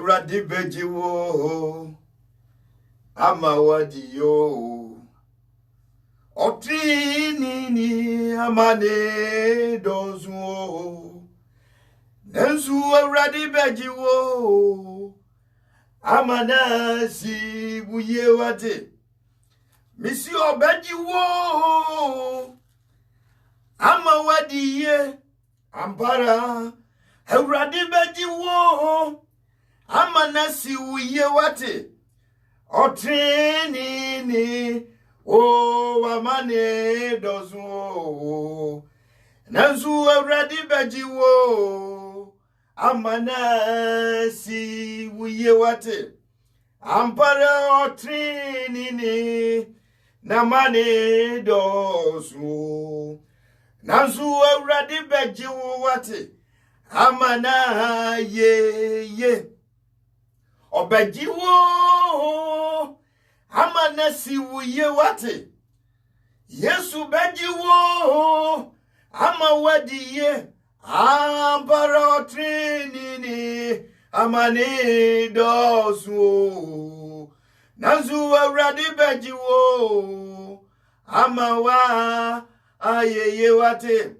Ewurade beji wo ama wadi yo otrini ni amane dozo nensu Ewurade beji wo amana si buye wate misi obeji wo ama wadi ye ampara Ewurade beji wo amana si buye wate otrini ni o amane dozo nensu Ewurade beji wo amana si buye wate ampara otrini ni namane dozo nansu Ewurade beji wo wate amana ye obeji wo amana si wuye wate Yesu beji wo ama wadi ye ampara trinini amane dosu nansu Ewurade beji wo ama wa ayeye wate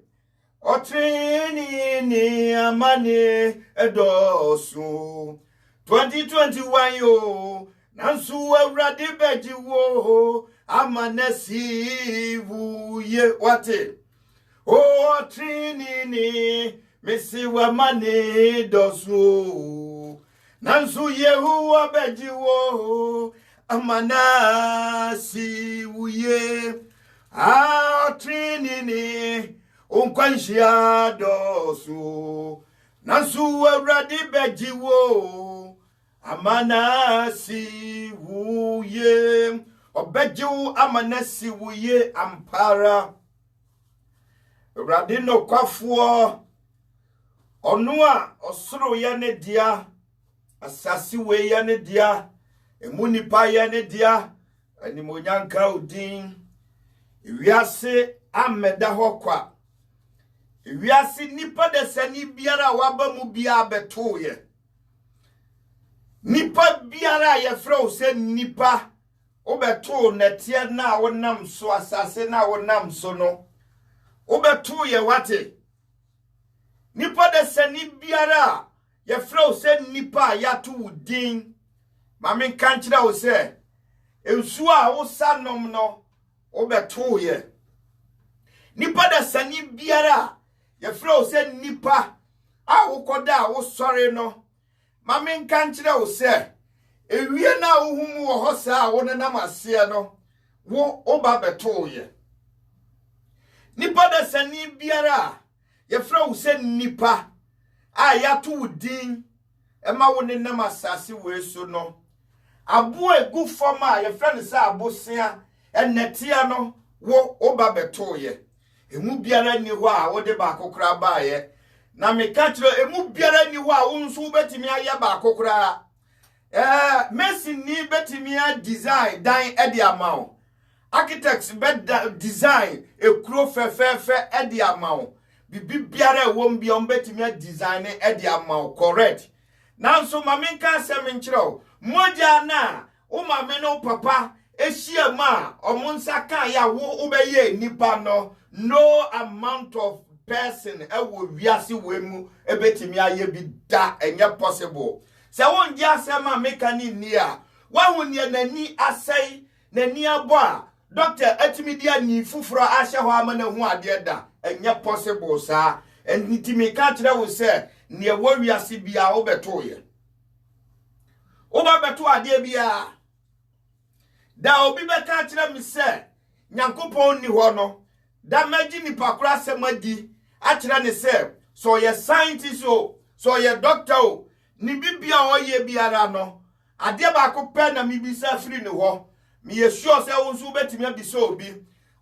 otrini amane dosu 2021 yo nansu Ewurade beji wo amanasi wuye wate o trinini misi wa mane dosu nansu Yehowa beji wo amanasi wuye a trinini unkwanshia dosu nansu Ewurade beji wo amanasi wuye obeju amanasi wuye ampara Ewurade no kwafo onu a osoro ya ne dia asasi we ya ne dia emunipa ya ne dia animonyanka odin ewiase ameda hokwa ewiase nipa de sani biara waba mu bia beto ye nipa biara ye frɛ se nipa obeto netie na wonam so asase na wonam so no obeto ye wate nipa de sani biara ye frɛ se nipa yato udin mame kankyira wo se ensu a wo sanom no obeto ye nipa de sani biara ye frɛ se nipa a wo koda wo sɔre no mame kankyira wo se ewie na wo humu wo hosa wo nenam ase no wo oba beto ye nipa de sani biara ye frɛ se nipa a yato udin ema wo nenam asase we so no abo egu foma ye frɛ ne se abosia enetia no wo oba beto ye emu biara ni ho a wo de ba kokora ba ye na me kankyira emu biara ni ho a wo nso betimi aye ba kokora Messi ni betimi a design dan edi amawo architects design ekuro fefefe edi amawo bibi biara ewom bia betimi a design edi amawo correct nanso mame nka asem nkyerɛw moja na o mame no papa ehia ma omunsa kan ya wo obeye nipa no amount of person ewo wiase wemu ebetimi aye bi da enye possible se won ji asema mekani ni a wahun ye nani asai nani abo a doctor atimidia ni fufuro ahye ho amana hu ade da enye possible sa enitimi ka kire wo se ne wo wiase bia wo beto ye wo ba beto ade bia da obi be ka kire mi se nyankopon ni ho no da magi ni pakura semadi a kire ne se so ye scientist so ye doctor ni bibia oye biara no ade ba ko pe na mi bisa free ni ho mi ye sure se wo nso betimi abisa obi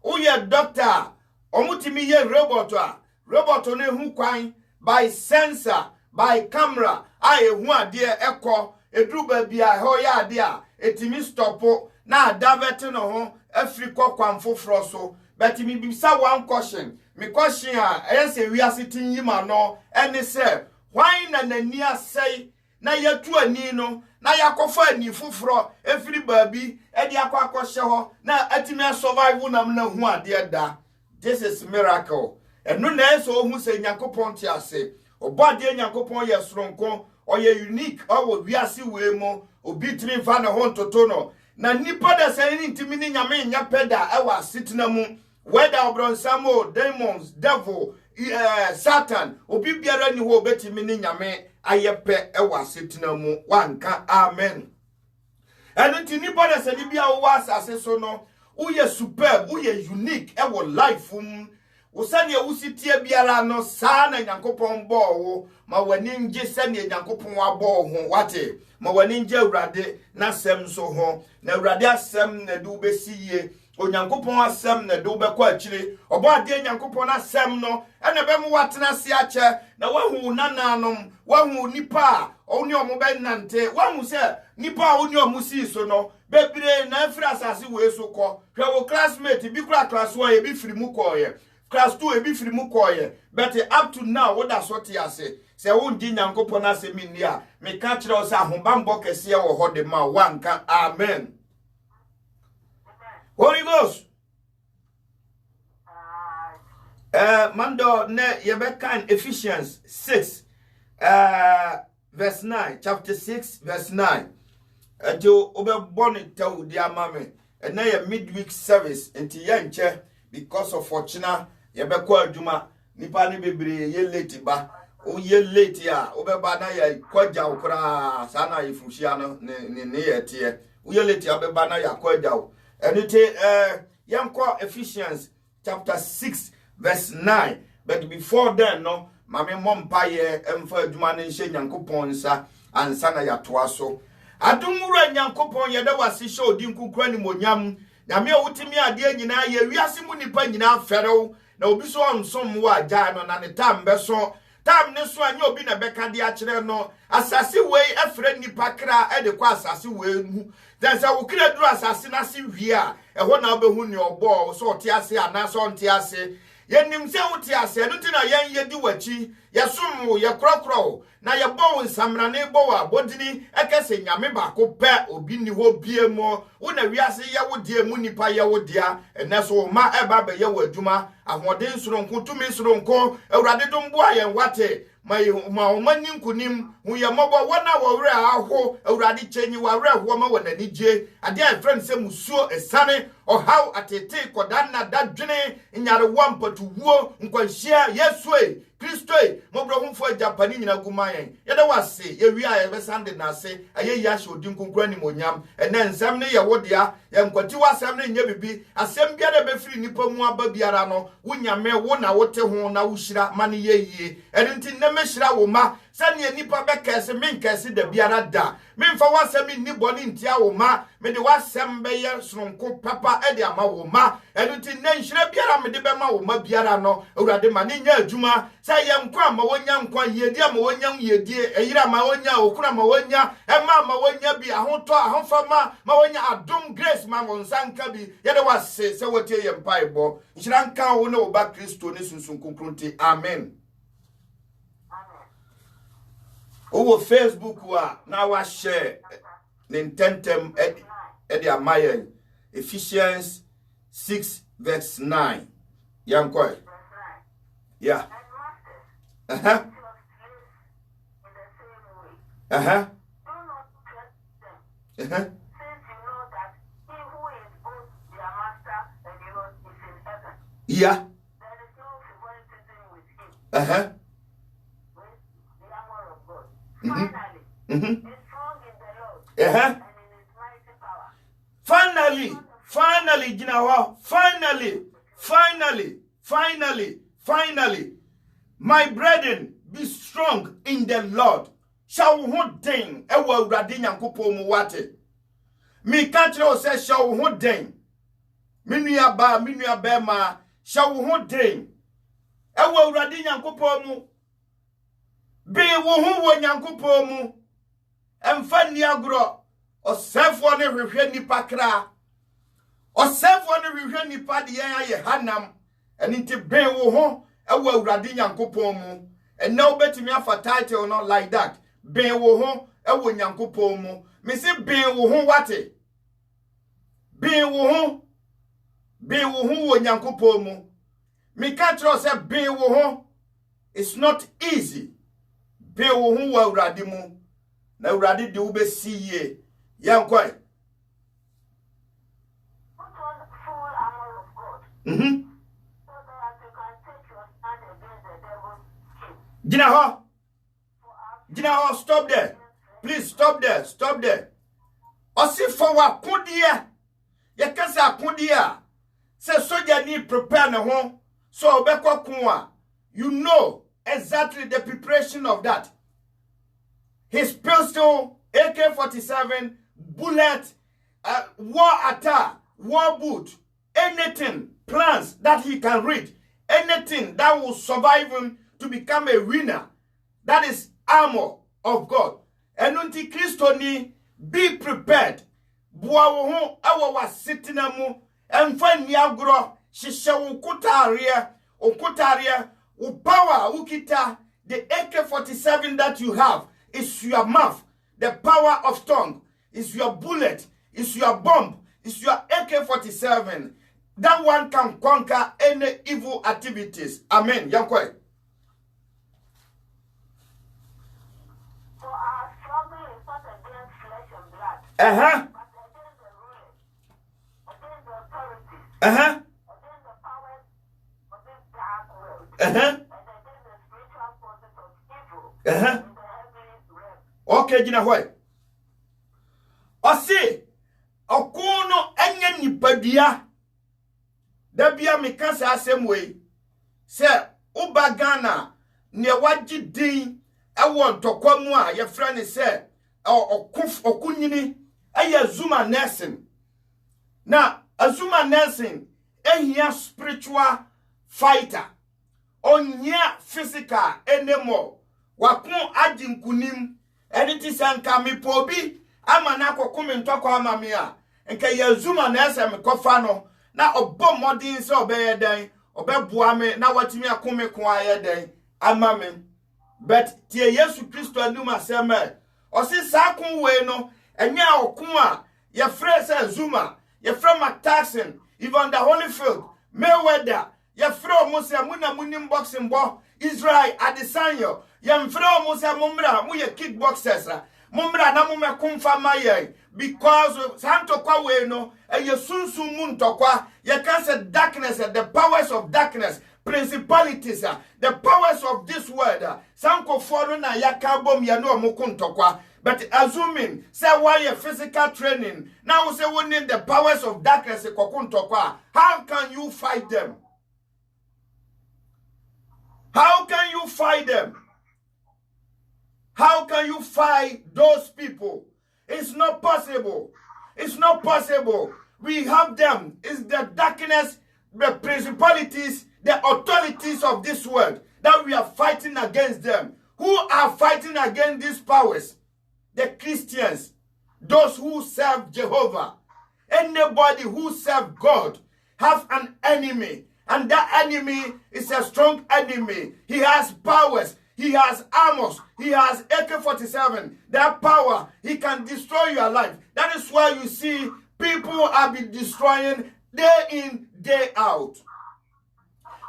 wo ye doctor omutimi ye robot no hu kwan by sensor by camera a ehu ade ekọ eduru ba bia ho ya ade a etimi stop na adavete no ho afriko kwamfoforo so betimi bisa one question me question a eye se wiase tin yima no ene se why na nani asai na yetu ani no na yakofa ani fufuro efiri baabi e de akwa ho na atimi survive na hu ade da. This is miracle. Eno na enso ohu se Nyankopon ti ase. Obade Nyankopon ye soronko, oye unique, owo wiase we mo, obi timi fa na ho ntoto no. Na nipa da se ni ntimi ni nyame nya peda e wa sitina mu. Whether obronsamo, demons, devil, Satan, obi biara ni ho betimi ni nyame ayepe e wa sitina mu. Wanka amen. Eno ti nipa da se ni bia wo asase so no, uye superb, uye unique e wo life Usani usitie biara no sana Nyankopon bo wo ma wani nje sane Nyankopon abo ho wate ma wani nje Awurade na sem so ho na Awurade asem na du besiye Onyankopon asem na du bekọ akire obo ade Nyankopon asem no ene be mu watena se ache na wahu nananom wahu nipa oni omo be nante wahu se nipa oni omo si so no bebre na afira asase we so kọ hwe wo classmate bi kura class 1 e bi firi mu kọ ye Class 2 ebi firi mu koye but up to now what that's what you say won di Nyankopon asemi ni a me ka kire o say ahobambo kese e wo hode ma wanka amen. Holy Ghost mando ne yebekan Ephesians 6 verse 9 chapter 6 verse 9 ejo obebone taw di amame na ye midweek service enti ye nche because of fortuna yebekọ adwuma nipa ne bebre ye late ba o ye late a obeba na ya kwaja okra sa na yifuhia no ne yete o ye late obeba na ya kwaja o enite yanko Ephesians chapter 6 verse 9 but before then no mame mompa ye emfa adwuma ne hye Nyankopon nsa ansa na ya toa so adumura Nyankopon ye da wase hye odi nkukura ni monyam nyame wutimi ade nyina ye wiase mu nipa nyina ferew na obi so onsom wo agya no na ne tambe so tam ne so anya obi na beka de akire no asase wei afre nipa kra e de kwa asase wei hu then say wo kra duru asase na se hwie a eho na obehu ne obo so ote ase ana so onte ase yenim se wote ase no ti na yen yedi wachi yesom wo ye krokro na ye bo nsamra ne bo wa bodini ekese nyame ba ko pe obi ni ho bie mo wo na wiase ye wo die mu nipa ye wo dia eneso ma eba be ye waduma ahoden soronko tumi soronko Awurade dombo ayen wate ma omani nkunim hu ye mobo wona wo were aho Awurade chenyi wa were ho ma wona nije ade a friend se musuo esane ohaw atete kodanna dadwene nyare wampatu wuo nkwanhia Yesue Kristo mobro humfo Japani nyina gumayen yeda wase ye wi a ye besande na ase aye ya hye odi nkonkura ni monyam ene nsem ne ye wodea ye nkwati wasem ne nya bibi asem bia da befiri nipa mu aba biara no wunyame wo na wote ho na wuhyira mane ye yie ene nti ne mehyira wo ma sane nipa bekese menkese da biara da memfa wasem ni boni ntia wo ma me de wasem be ye soronko papa e de ama wo ma ene nti ne nhyira biara me de be ma wo ma biara no Awurade ma ne nya adwuma say yankwa ma wonya nkwa yedi ma wonya yedi eyira ma wonya okura ma wonya ema ma wonya bi ahoto ahofama ma wonya adom grace ma wonsanka bi yede wase se wotie ye mpaebo nhira nka wo ne oba Kristo ne sunsun konkronti amen. Owo Facebook wa na wa share nintentem edi amaye Ephesians 6 verse 9 yankwa yeah. Uh-huh. Uh-huh. Uh-huh. Since you know that he who is both their master and the Lord is in heaven. Yeah. There is no favoritism with him. Uh-huh. With the armor of God. Finally, be strong in the Lord and in his mighty power. Finally, Ginawa. Finally. My brethren, be strong in the Lord. Shall who den ewa Awurade Nyankopon mu wate. Me country o say shall who den. Minua ba ma shall who den. Ewa Awurade Nyankopon mu. Be wo hu wo Nyankopon mu. Emfa ni agro. Osefo ne hwehwe nipa kra. Osefo ne hwehwe nipa de ye hanam. Enti be wo hu ewa Awurade Nyankopon mu. And now betimi afa title not like that. Ben wo ho ewo Nyankopɔn mu. Me say ben wo ho wate. Ben wo ho wo Nyankopɔn mu. Me ka tro say ben wo ho. It's not easy. Ben wo ho wa Awurade mu. Na Awurade de wo be si ye. Yankoi. Mm-hmm. So that you can take your stand against the devil's scheme. Gina, stop there. Please stop there. Stop there. Osi for wa kudia. Ye kasa kudia. Say soldier need prepare na ho. So obekwa kunwa. You know exactly the preparation of that. His pistol, AK-47, bullet, war attire, war boot, anything, plans that he can read, anything that will survive him to become a winner. That is armor of God. Enunti Kristo ni be prepared. Bua wo ho awa sitting mu emfa ni agro hihye wo kutaria wo power ukita. The AK-47 that you have is your mouth. The power of tongue is your bullet, is your bomb, is your AK-47. That one can conquer any evil activities. Amen. Yankoi. So our struggle is not against flesh and blood. Uh-huh. But against the rulers, against the authorities, Uh-huh. against the powers of this dark world, Uh-huh. and against the spiritual forces of evil Uh-huh. in the heavenly realm. Okay, Gina Hoy. Osi, okono enye nipadua. Dabia me kan say asem we. Se uba Ghana ne wagye din ewo ntokwa mu a ye fra ne se okunyini eye Zuma Nelson. Na Azuma Nelson ehia spiritual fighter. Onya physical anymore. Wakun adinkunim eniti sanka mi pobi ama na kokome ntokwa ama me a enka ye Zuma Nelson me kofa no na obo modin se obeye dan obeboa me na watimi akome ko aye dan ama me. But tie Yesu Kristo anum aseme o si sakun we no enya okun a ye frɛ se Zuma, ye frɛ McTaxon, even the Holyfield, Mayweather, ye frɛ omo se muna munim boxing bo, Israel Adesanya, ye frɛ omo se mumbra mu ye kickboxers. Mumbra na mu mekumfa maye because santo kwa we no ye sunsun mu ntokwa ye can say darkness, the powers of darkness, principalities, the powers of this world. Sanko follow na yakabom ye no omuku ntokwa. But assuming say why your physical training now say we need the powers of darkness ntokwa, how can you fight them? How can you fight them? How can you fight those people? It's not possible. It's not possible. We have them. It's the darkness, the principalities, the authorities of this world that we are fighting against them. Who are fighting against these powers? The Christians. Those who serve Jehovah. Anybody who serves God have an enemy. And that enemy is a strong enemy. He has powers. He has armors. He has AK-47. That power, he can destroy your life. That is why you see people are be destroying day in, day out.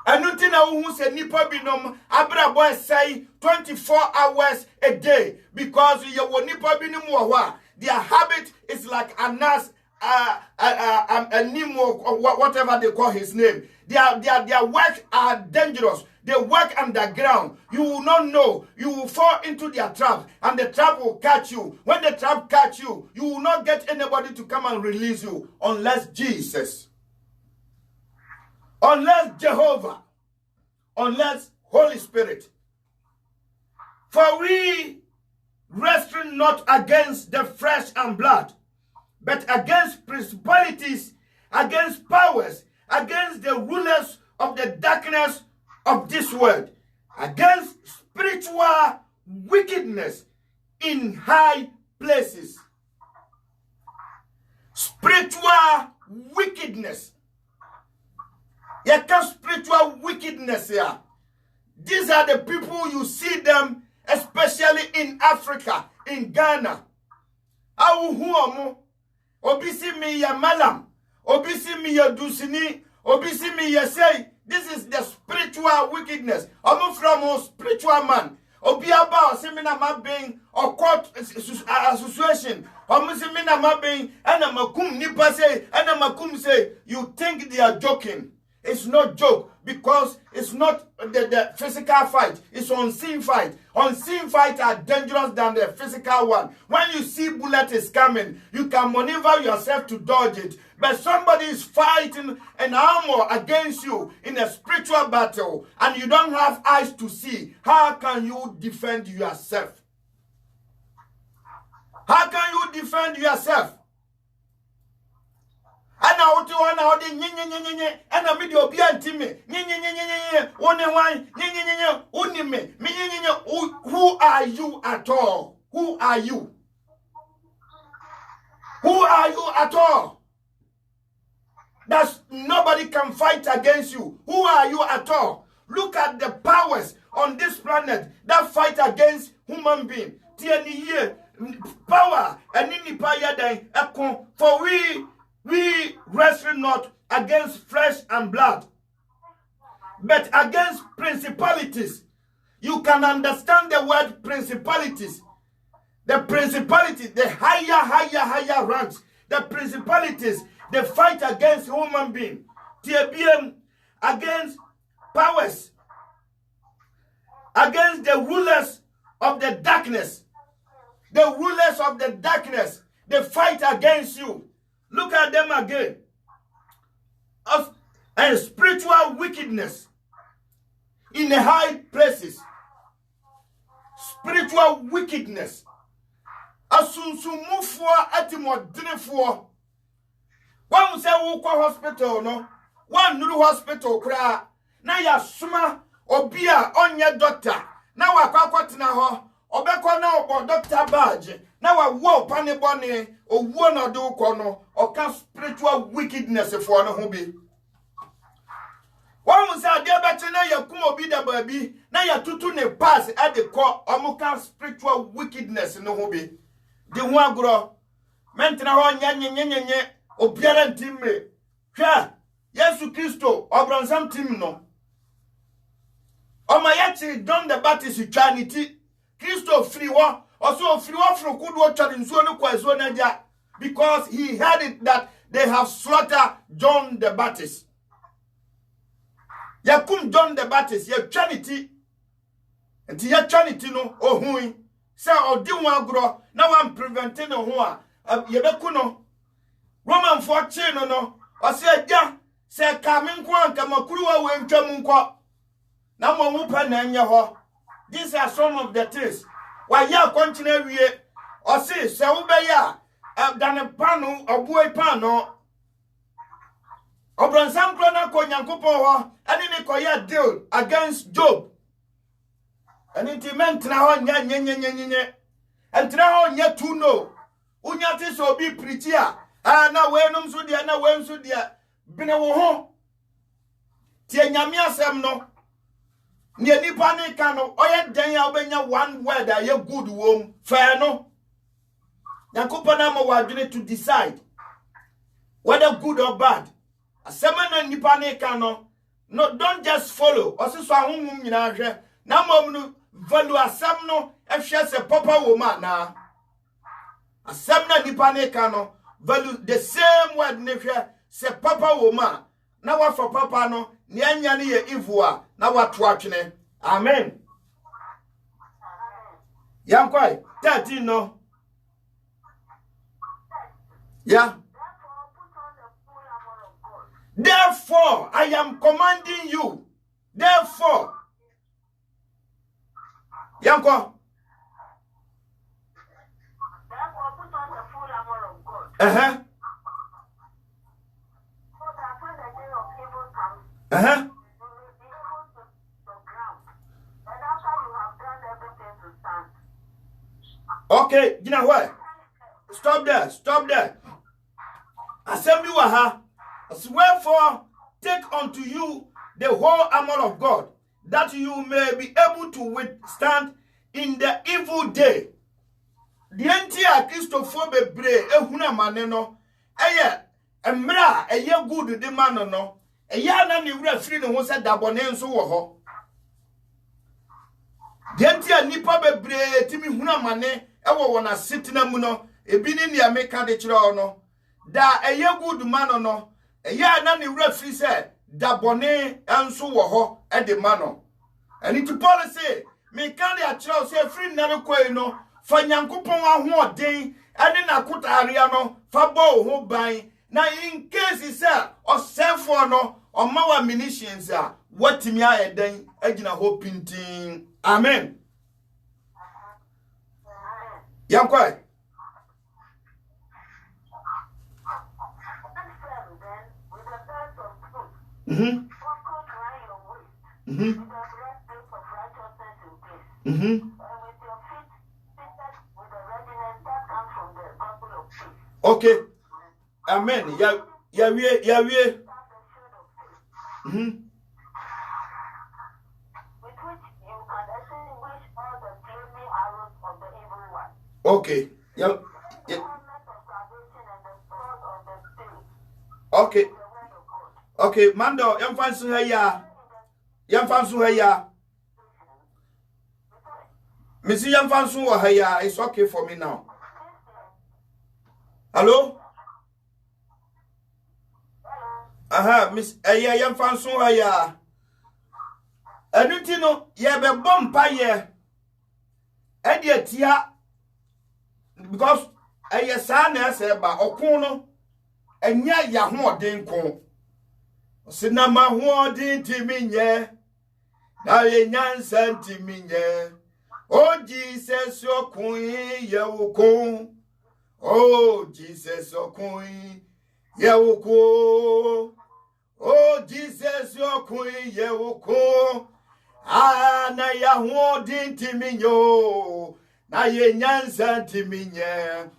And nothing who say nipa binom abra boy say 24 hours a day because you nipa binom wa. Their habit is like a nas a Nemo or whatever they call his name. Their work are dangerous. They work underground. You will not know. You will fall into their trap, and the trap will catch you. When the trap catch you, you will not get anybody to come and release you unless Jesus, unless Jehovah, unless Holy Spirit. For we wrestle not against the flesh and blood, but against principalities, against powers, against the rulers of the darkness of this world, against spiritual wickedness in high places. Spiritual wickedness. You can spiritual wickedness here. These are the people you see them, especially in Africa. in Ghana. Awu huomo. Obisi mi ya malam. Obisi mi ya dusini. Obisi mi ya say. This is the spiritual wickedness. Omo from a spiritual man. Obi about semina ma being or court association. Omo semina ma being and a makum nipa say and a makum say you think they are joking. It's not joke because it's not the physical fight. It's unseen fight. Unseen fight are dangerous than the physical one. When you see bullet is coming, you can maneuver yourself to dodge it. But somebody is fighting an armor against you in a spiritual battle and you don't have eyes to see. How can you defend yourself? How can you defend yourself? Ana oti wana odi nyenyenyenyenye ana midi obi antime nyenyenyenyenye one wan nyenyenyenye unime nyenyenyenye. Who are you at all? Who are you? Who are you at all? That nobody can fight against you. Who are you at all? Look at the powers on this planet that fight against human being. Tieni here power and in the for we wrestle not against flesh and blood, but against principalities. You can understand the word principalities. The principalities, the higher ranks. The principalities, they fight against human being. TBM against powers. Against the rulers of the darkness. The rulers of the darkness, they fight against you. Look at them again. And spiritual wickedness in the high places. Spiritual wickedness. Asunsumufuo atimodinefo. One say wo kwa hospital no. One nuru hospital kra. Na ya suma obi a onye doctor. Na wakwakwatena ho. Obekọ na obo doctor badge. Na wa wo pane bone owuo na do kọ no. Oka spiritual wickedness for no ho bi. One say ade beche na yakum obi da baby. Na ya tutu ne pass at the core omuka spiritual wickedness no ho bi. De ho agro. Mentena ho nyenyenyenye obiara ntimme. Hwa Yesu Kristo obransam tim no. Omayachi John the Baptist Trinity. Kristo free wo. Also free wo from kudu chari nsuo no kwa zo na dia. Because he heard it that they have slaughtered John the Baptist. Yakum John the Baptist, ye Trinity. And ye Trinity no ohui. Say odi ho agro na wan preventing no ho a ye beku no. Roman 14 no. O say ja say kamen kwa nka makuru wa we ntwam nko. Na mo mu pa na nya ho. These are some of the things. Why ya continue wie. O say se wo be ya dan panu obuo panu. Obransam krona ko Nyankopon ho ani ne koya deal against Job. And intimate na ho nyenyenyenyenye. Entra ho nya tu no. Unya ti so bi preacher. Na we num so dia na we nso dia. Bine wo ho. Tie nyame asem no. Nye nipa ne ka no oye den ya obenya one word a ye good wom. Fair no. Nyankopon na mo wadwene to decide whether good or bad. Asema na nipa ne ka no. No, don't just follow. Osiso ahunhum nyina hwe. Na mom no value asem no ehwe se papa woman na. Asem na nipa ne ka no value the same word ne hwe se papa woman. Na wa for papa no ne anya ne ye evil a na wa to atwene. Amen. Yankwai 13 no. Yeah. Therefore, I am commanding you. Therefore, Yanko. Therefore, put on the full armor of God. Uh-huh. So that when the day of evil comes, Uh-huh. you may be able to the ground. And after you have done everything to stand. Okay, you know what? Stop there. Stop there. Assembly waha. Wherefore, take unto you the whole armor of God, that you may be able to withstand in the evil day. Dienti a Christopher bebre ehuna mane no eye emra eye good de man no eye na ne wura firi ne ho se dabone nso wo ho dienti a nipa bebre timi huna mane ewo wona sitina mu no ebi ni ne ameka de kire o no da eye good man no eye na ne wura firi se dabone nso wo ho e de man no ani to policy me kan de a kire o se firi na ne koi no fa nyankopon ahoden ane na kotaria no fa bo ho ban na in case say osefo no oma wa munitions a watimi ayedan agina ho pintin amen yankwa Okay. Amen. Yeah. With which you can extinguish all the flaming arrows of the evil one. Okay. Yeah. Okay. Okay, Mando, yamfansu haya. Missy yamfansu haya. It's okay for me now. Hello? Miss yamfansu haya. Anutino ye be bompa ye. Tia because sa na se ba okun no enya ya ho den kon. Sinama ho den timinye. Na ye nyansa timinye. Oh Jesus okun ye okun. Oh Jesus okun ye okun. Oh Jesus okun ye okun. Na ya ho den timinyo. Na ye nyansa timinye.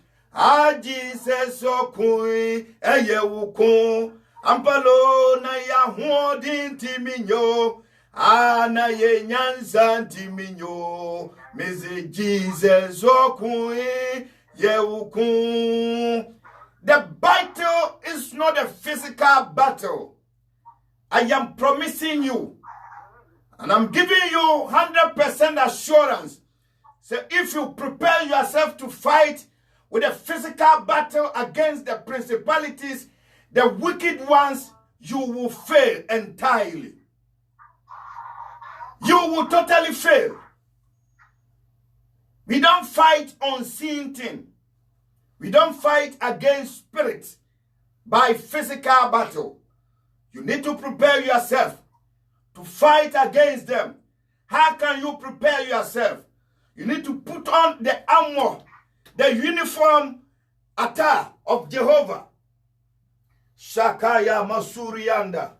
Jesus okun ye okun. Ampalo na ya ho den timinyo. Na ye nyansa timinyo. Meze Jesus okun ye okun. The battle is not a physical battle. I am promising you, and I'm giving you 100% assurance. So if you prepare yourself to fight with a physical battle against the principalities, the wicked ones, you will fail entirely. You will totally fail. We don't fight unseen things. We don't fight against spirits by physical battle. You need to prepare yourself to fight against them. How can you prepare yourself? You need to put on the armor, the uniform attire of Jehovah. Shakaya Masurianda.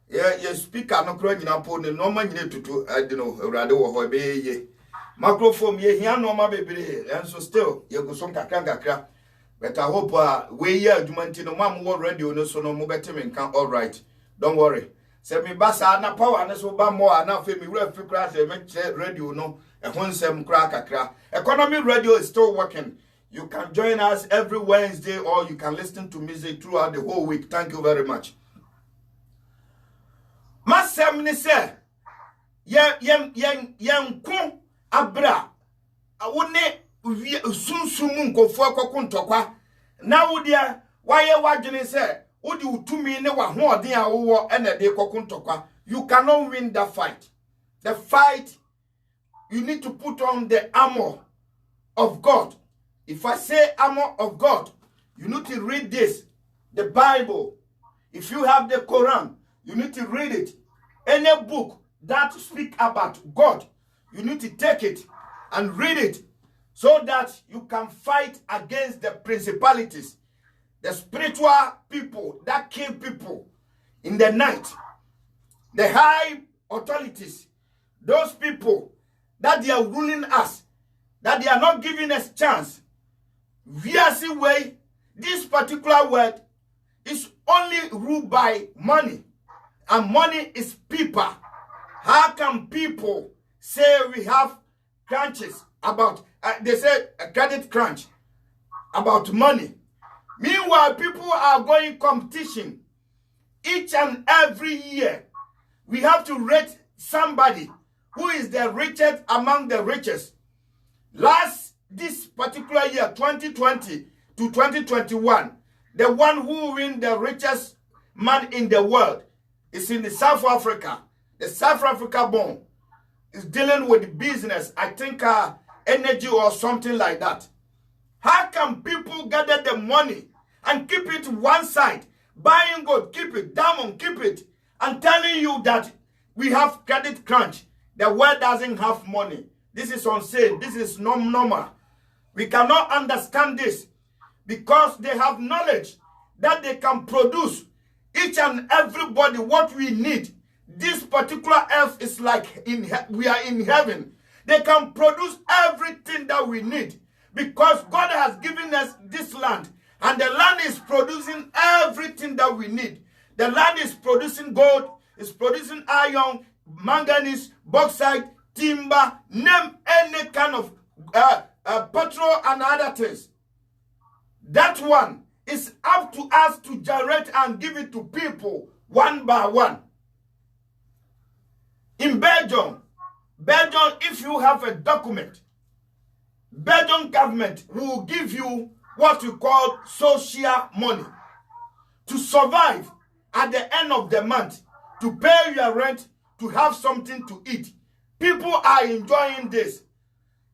Yeah, speaker no kro nyina po ne no ma nyina tutu adino awrade wo ho be ye. Microphone ye hia no ma bebre enso still ye go so kakra. But I hope we here adwumanti no mam wo radio no so no mo beteme nka all right. Don't worry. Se me basa na power na so ba mo na fe me wura fikra se me che radio no e honsem kra kakra. Economy radio is still working. You can join us every Wednesday or you can listen to music throughout the whole week. Thank you very much. Masem ni se yen kun abra awone sunsumu nkofo akoko ntokwa na wodia waye wadwene se wodi utumi ne wa hoɔden a wo ene de koko ntokwa. You cannot win that fight. The fight, you need to put on the armor of God. If I say armor of God, you need to read this, the Bible. If you have the Quran, you need to read it. Any book that speak about God, you need to take it and read it so that you can fight against the principalities, the spiritual people that kill people in the night, the high authorities, those people that they are ruling us, that they are not giving us chance. VRC way, this particular word is only ruled by money, and money is people. How can people say we have crunches about, they say a credit crunch, about money. Meanwhile, people are going competition each and every year. We have to rate somebody who is the richest among the richest. This particular year, 2020 to 2021, the one who win the richest man in the world is in the South Africa. The South Africa born is dealing with business, I think energy or something like that. How can people gather the money and keep it one side, buying gold, keep it, diamond, keep it, and telling you that we have credit crunch? The world doesn't have money. This is insane. This is not normal. We cannot understand this because they have knowledge that they can produce each and everybody what we need. This particular earth is like we are in heaven. They can produce everything that we need because God has given us this land, and the land is producing everything that we need. The land is producing gold, is producing iron, manganese, bauxite, timber, name any kind of petrol and other things. That one is up to us to generate and give it to people one by one. In Belgium, if you have a document, Belgian government will give you what we call social money to survive at the end of the month, to pay your rent, to have something to eat. People are enjoying this.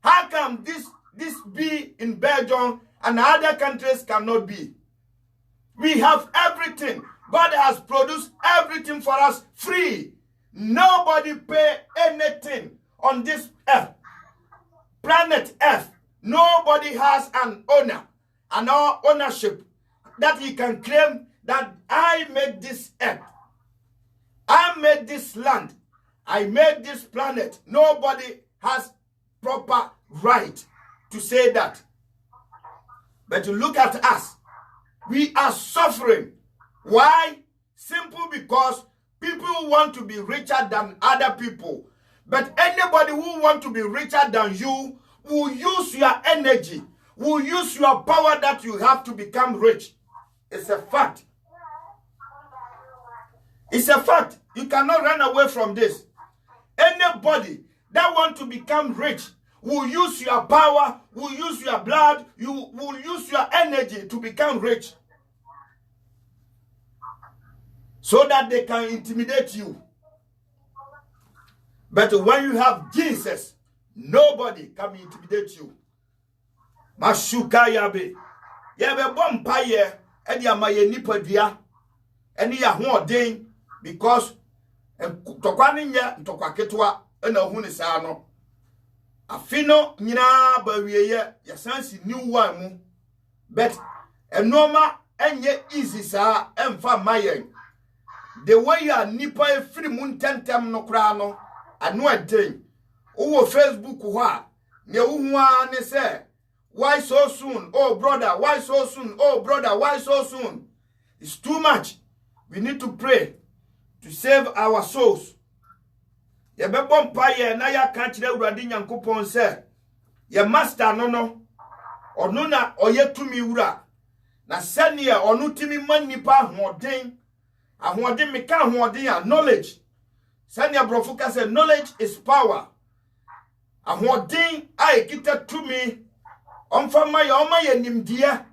How come this be in Belgium and other countries cannot be? We have everything. God has produced everything for us free. Nobody pay anything on this earth. Planet Earth. Nobody has an owner and our ownership that he can claim that I made this earth. I made this land. I made this planet. Nobody has proper right to say that. But to look at us, we are suffering. Why? Simple because people want to be richer than other people. But anybody who wants to be richer than you will use your energy, will use your power that you have to become rich. It's a fact. It's a fact. You cannot run away from this. Anybody that wants to become rich will use your power, will use your blood, you will use your energy to become rich, so that they can intimidate you. But when you have Jesus, nobody can intimidate you. Mashuka yabe. Yabe bompaye edi amaye nipadua eni ya hoden because tokwa ninya ntokwa ketwa ena hu ni saa no. Afino nyina ba wieye ya sansi new one mu. But enoma enye easy saa emfa mayen. The way you are nipa free moon tentem no kra no anu eden. Owo Facebook ho a ne hu a ne say why so soon? Oh brother, why so soon? Oh brother, why so soon? It's too much. We need to pray to save our souls. Ye be bompaye na ya ka kire Awurade Nyankopon say ye master no onu na oyetumi wura na sane onu timi manipa ahoden ahoden me ka ahoden a knowledge sane brofo ka say knowledge is power. Ahoden ai kita tumi onfama ya omaye nimdia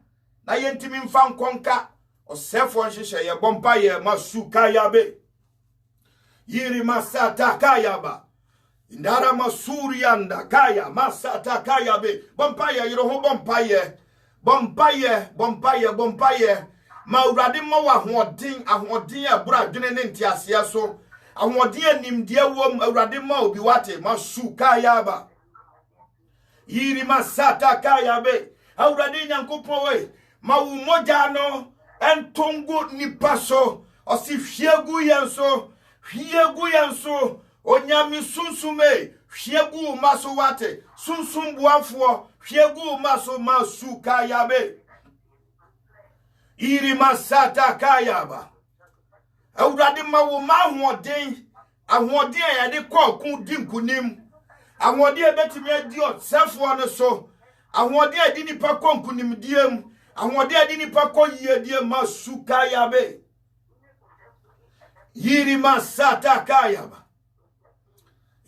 na yentimi mfa nkonka osefo nhihye ye bompaye masuka yabe yiri masata kayaba indara masuri anda kaya masata kayabe bompaye yiro ho bompaye ma urade mo wa ahoden abura dwene ne ntiase so ahoden nimdia wom urade mo obi wate masuka yaba yiri masata kayabe urade Nyankopon we ma wu moja no entongo nipaso osi hwiegu yenso onyami sunsume hwiegu maso wate sunsum buafo hwiegu maso masuka yabe iri masata kayaba awurade ma wo ma ahoden ya de kokun dinkunim Ahode ebetimi adi otsefo no so. Ahode adi nipa konkunimdiem. Ahode adi nipa koyedie masuka yabe. Yiri masata kayaba.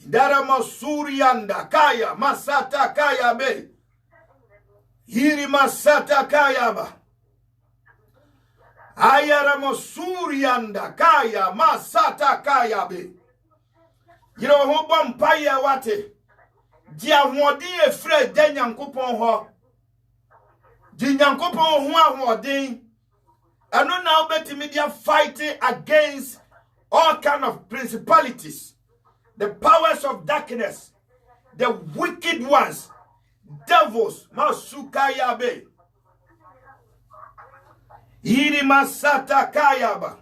Idara masurianda kaya masata kaya be. Yiri masata kayaba. Ayara masurianda kaya masata kaya be. Yiro ho bompaye wate. Dia hodi efre de Nyankopon ho. Di Nyankopon ho ahodi. Eno na obetimi dia fighting against all kind of principalities, the powers of darkness, the wicked ones, devils, masuka yabe. Iri masata kayaba.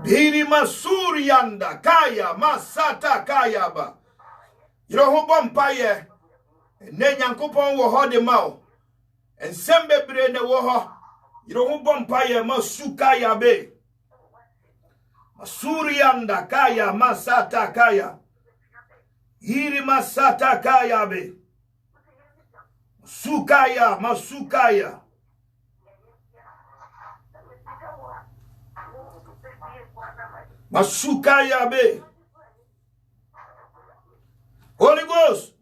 Biri masuri yanda kaya masata kayaba. Yiro bompaye ne Nyankopon wo ho de mao. Ensembe bre ne wo ho. Yiro bompaye masuka yabe. Masuri yanda kaya masata kaya. Iri masata kaya be. Sukaya masukaya. Masukaya be. Holy Ghost.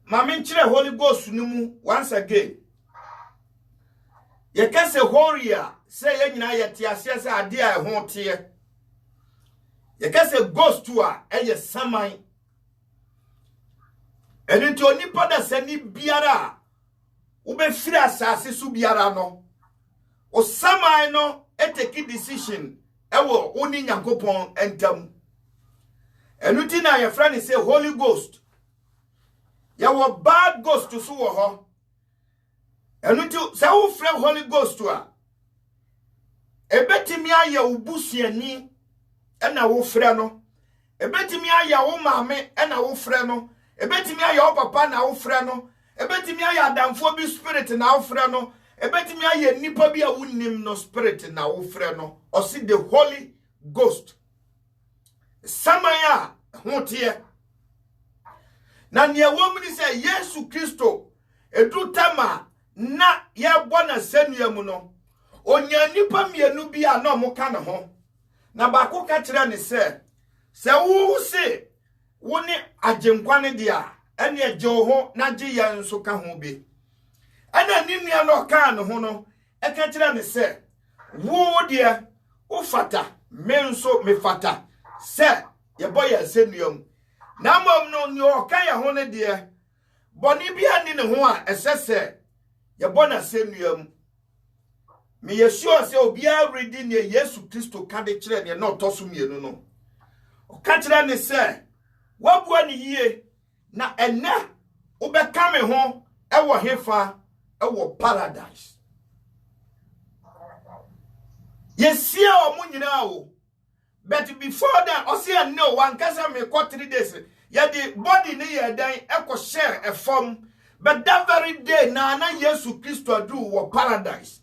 Maminchire Holy Ghost numu once again. Ye kase horia say ye nyina ye tiase say ade a ho tie. Ye kase ghost to a eye saman. Eni to nipa da sani biara ube firi asase su biara no. O saman no eteki decision ewo oni Nyankopon entam. Enuti na ye friend say Holy Ghost. Ya wo bad ghost to so wo ho. Enuti say wo frɛ Holy Ghost to a ebetimi aye ubusuani ena wo frɛ no. Ebetimi aye wo maame ena wo frɛ no. Ebetimi aye wo papa na wo frɛ no. Ebetimi aye adamfo bi spirit na wo frɛ no. Ebetimi aye nipa bi a wonnim no spirit na wo frɛ no. O see the Holy Ghost. Samaya hotie. Na ne womni se Yesu Kristo edutama na ye bona sanua mu no. Onya nipa mienu bi a na mo ka ne ho. Na ba ko ka kire ne se wo se woni agenkwane dia ene agye ho na gye ye nso ka ho bi. Ana ni nua no ka ne ho no e ka kire ne se wo dia wo fata me nso me fata se ye boye sanua mu. Na mom no ni o ka ye ho ne dia boni bi ani ne ho a esese ye bona sanua mu. Me yesua se obi a ready ne Yesu Kristo ka de kire ne na otoso mienu no. O ka kire ne se wabua ni yie na ene obeka me ho ewo hefa ewo paradise. Yesia o munyina o. But before that, I say no one kasa me kwa 3 days. Ya the body ne ye dan eko share a form. But that very day na Yesu Kristo do wo paradise.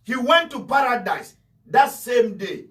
He went to paradise that same day.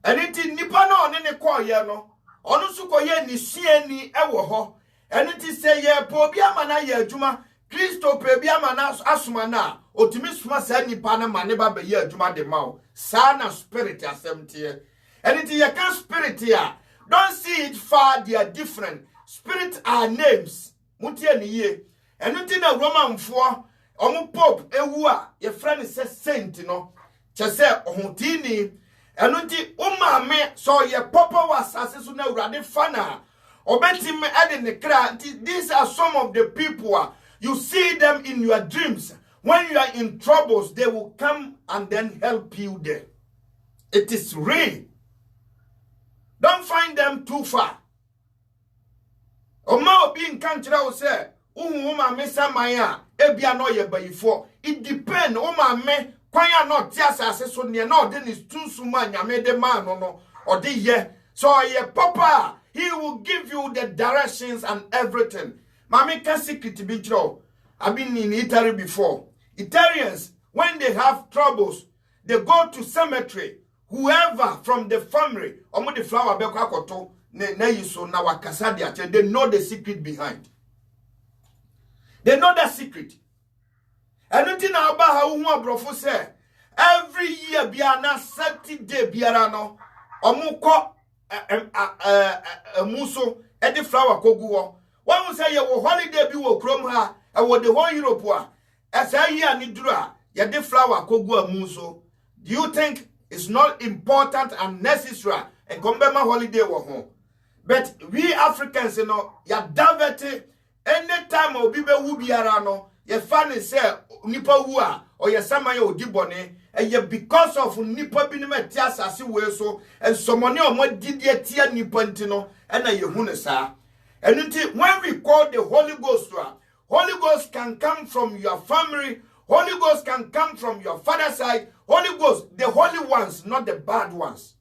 And it nipa na one ne kwa ye no. Onu su ko ye ni sieni ewo ho. And it say ye po bia ma na ye adwuma. Kristo pe bia ma na asoma na otimi soma sa nipa na ma ne ba be ye adwuma de ma o. Sa na spirit asemtie. And it is a spirit here. Don't see it far, they are different. Spirit are names. Mutie ni ye. And it in a Roman for omu pope ewa. Your friend says saint, no. Chase ohutini. And it uma me so ye papa was assassin radi fana. Obeti me adding the crowd. These are some of the people. You see them in your dreams. When you are in troubles, they will come and then help you there. It is real. Don't find them too far. Oma obi nkanchira wo se uhu ma me samaya ebia no ye bayifo. It depend o ma me kwanya no ti asase so ne na ode ni tunsuma nyame de man no ode ye. So ye papa, he will give you the directions and everything. Mami can secret be true. I've been in Italy before. Italians, when they have troubles, they go to cemetery. whoever from the family, omo the flower be kwa koto na yiso na wakasa de ache, they know the secret behind. They know that secret. And nothing about how one brofo say every year biana 30 day biara no omo ko muso e the flower koguo. One say ye wo holiday bi wo krom ha e wo the whole Europe a esa year ni duru a ye the flower koguo muso. Do you think it's not important and necessary and come back my holiday wo home? But we Africans, you know, ya davete anytime obi be wu biara no ye fan say nipa wu a or ye sama ye odi bone and ye because of nipa bi ne meti asase we so and somone o mo didie tia nipa ntino and na ye hu ne sa. And when we call the Holy Ghost, Holy Ghost can come from your family, Holy Ghost can come from your father's side. Holy Ghost, the holy ones, not the bad ones.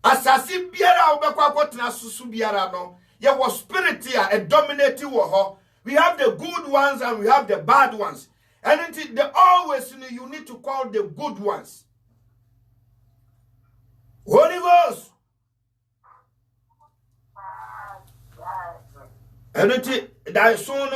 Asasi biara obekwa kwotena susu biara no, ye was spirit here, a dominating wo. We have the good ones and we have the bad ones. And they always you need to call the good ones. Holy Ghost. And that soon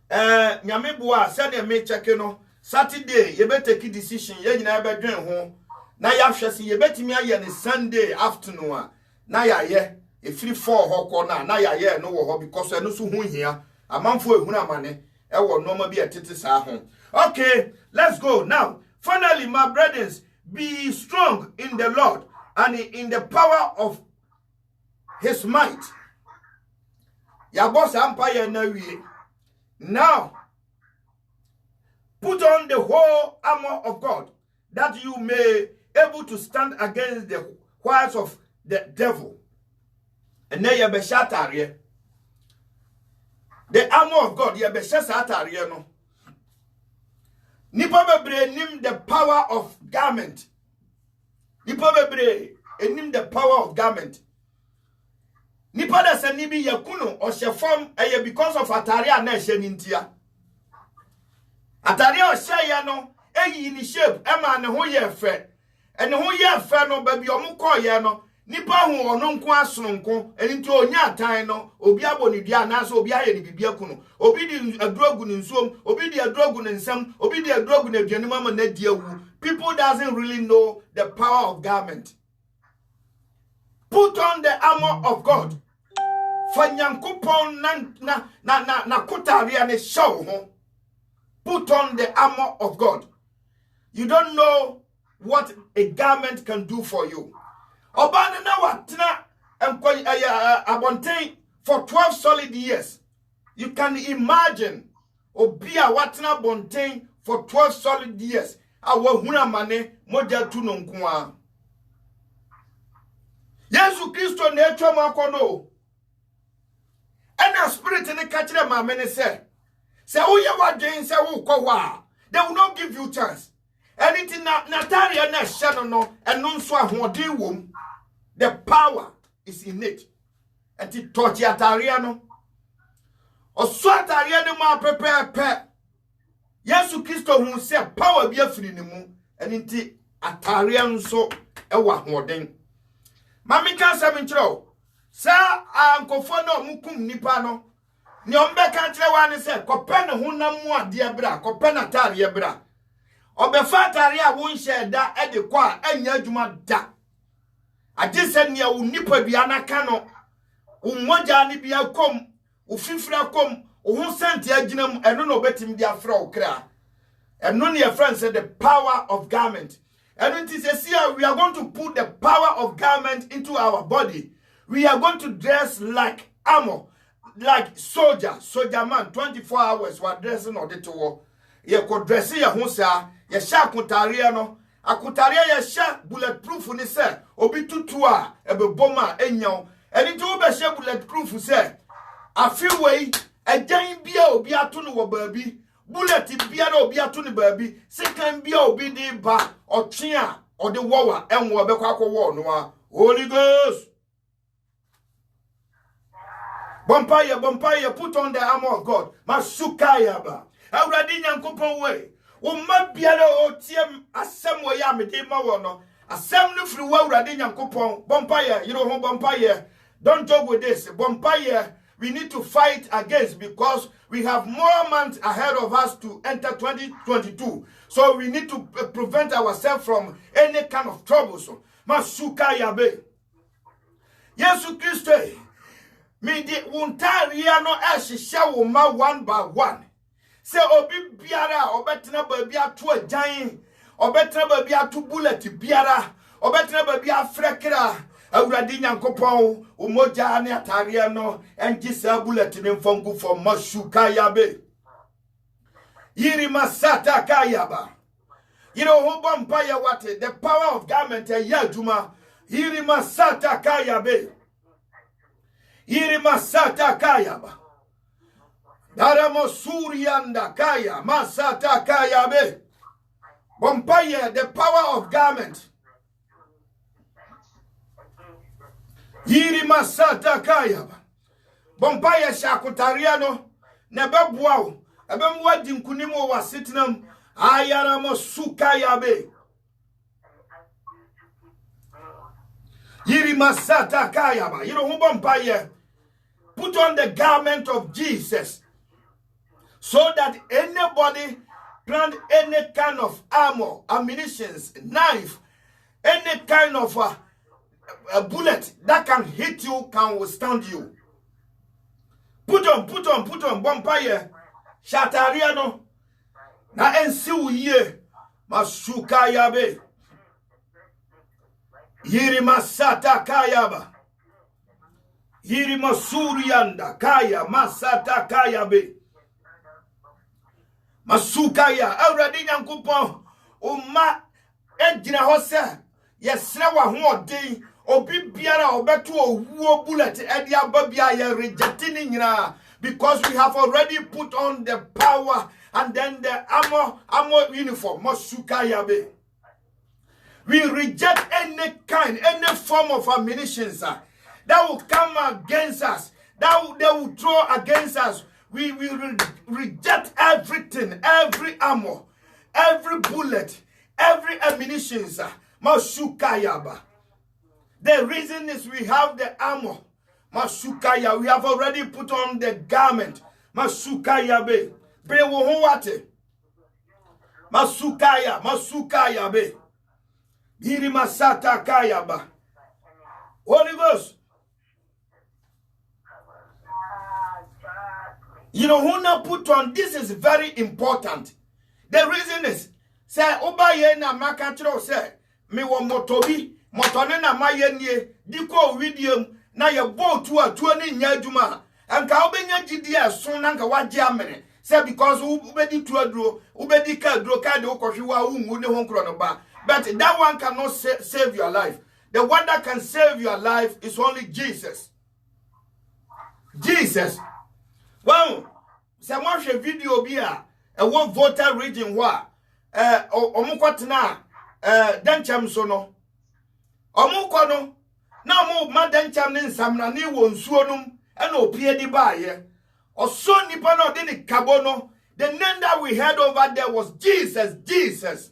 nyame boa said me check no Saturday you better take a decision ye nyina be dwen ho na ya hwese ye betimi aye ne Sunday afternoon na ya ye e free 4 hoko na ya ye no wo ho because eno so hu hia amanfo ehunu amane e wo normal bi etete sa ho. Okay, let's go now. Finally, my brothers, be strong in the Lord and in the power of his might. Ya boss empire na wie. Now, put on the whole armor of God, that you may able to stand against the wiles of the devil. And then you be shatari. The armor of God, you be shatari no. Nipa bebre nim the power of garment. Nipa bebre nim the power of garment. Nipa da se nibi yakuno o shefom eye because of atare a na ehye nintia. Atare o hye ya no eyi ni shape e ma ne ho ye fe. E ne ho ye fe no ba bi omo ko ye no nipa hu ono nko asononko enti onya atan no obi aboni dua na so obi aye ni bibia kuno obi di adrogu ni nsuom obi di adrogu ni nsam obi di adrogu na aduane mama na di awu. People doesn't really know the power of garment. Put on the armor of God. Fanyankupon na kutaria ne show ho. Put on the armor of God. You don't know what a garment can do for you. Obana na watina abontain for 12 solid years. You can imagine obia watina bontain for 12 solid years. Awa huna mane moja tu no nkoa. Yesu Kristo na etwa makono. And spirit in the catcher, my men say, who you are doing, say, who kwa, they will not give you chance. Anything Natalia na shadow and non swa womb, the power is in it. And it taught Yatariano or Swatariano ma prepare. Yesu Christo who said power be a free nimu, and inti Atarian so a wahmoding. Mammy can't have intro. Sir, Uncle Fono Mukum Nipano. Nyombe country one said, Copena Hunamua, dear bra, Copena Taria bra. Obefataria won't share that at the qua and Yajuma da. I just said near Unipa Biana Cano, Umojani Bia come, Ufifra come, who sent Yajinum and no betting their fro cra. And none of your friends said the power of garment. And it is a year we are going to put the power of garment into our body. We are going to dress like armor, like soldier man. 24 hours we are dressing on the tour. You could dress your hunsa, your shark kutariano, a kutaria your shark bulletproof when he said, Obi tutua, a bomber, enyo, and it will be sharp bulletproof, say. A few way, a giant beer or biatunu baby, bullet in beer or biatunu baby, second beer or bidi ba or chia or the wawa and wabekako war noir. Holy Ghost. Bumpire, put on the armor of God. Masukaya ba. Already nyankopon way. Uma biara otiem asem wo ya mede ma wo no. Asem no firi wo awurade Nyankopɔn. Bompaye, you know who bompaye. Don't joke with this. Bompaye, we need to fight against because we have more months ahead of us to enter 2022. So we need to prevent ourselves from any kind of trouble. So, Masuka yabe. Yesu Christo, me di untaria no eshisha wo ma one by one. Say obi biara, obetena baby atu agyan, obetena baby atu bullet biara, obetena baby afrekra. Awurade Nyankopɔn umoja ne ataria no enji sa bullet ne mfongu for Masuka yabe. Yiri masata kayaba. You know who bompire what the power of garment a yajuma. Yiri masata kayabe. Yiri masata kayaba. Daramo surianda kaya masata kayabe. Bompire the power of garment. Yiri masata kayaba. Bompire shakutariano nebebuao. Ebemwa dinkunimu wa sitnam. Ayara masuka yabe. Yiri masata kayaba. You know who bompaye? Put on the garment of Jesus. So that anybody plant any kind of armor, ammunitions, knife, any kind of a bullet that can hit you, can withstand you. Put on, bompaye. Shatariano. Na ensi uye. Masuka yabe. Yiri masata kayaba. Yiri masurianda kaya masata kayabe. Masuka ya. Awurade Nyankopɔn. Uma ejina hose. Yesre wa hoɔden. Obi biara obeto owuo bullet edi ababia ye rejecting nyina. Because we have already put on the power and then the armor uniform. Masuka yabe. We reject any kind, any form of ammunition that will come against us, that they will throw against us. We will reject everything, every armor, every bullet, every ammunition. Masuka yaba. The reason is we have the armor. Masukaya, we have already put on the garment. Masukaya be. Be wo wate. Masukaya be. Biri masata kaya ba. Holy Ghost. You know who now put on, this is very important. The reason is, say, obaye na makachiro say, me wo motobi, motone na mayenye, diko widium, na ye bo to a 20 nyaduma, and ka obenya gidia so na nka waje amene. Say because ubedi to adro, ubedi ka adro ka de okohwa ungu ne honkro no ba. But that one cannot save your life. The one that can save your life is only Jesus. Jesus. Well, someone should video be a one voter region wa omukwatena dencham so no. Omukwo no na mo ma dencham ne nsamna ne wo nsuo num e na opie di baaye. Oso nipa no de ne kabo no. The name that we heard over there was Jesus. Jesus.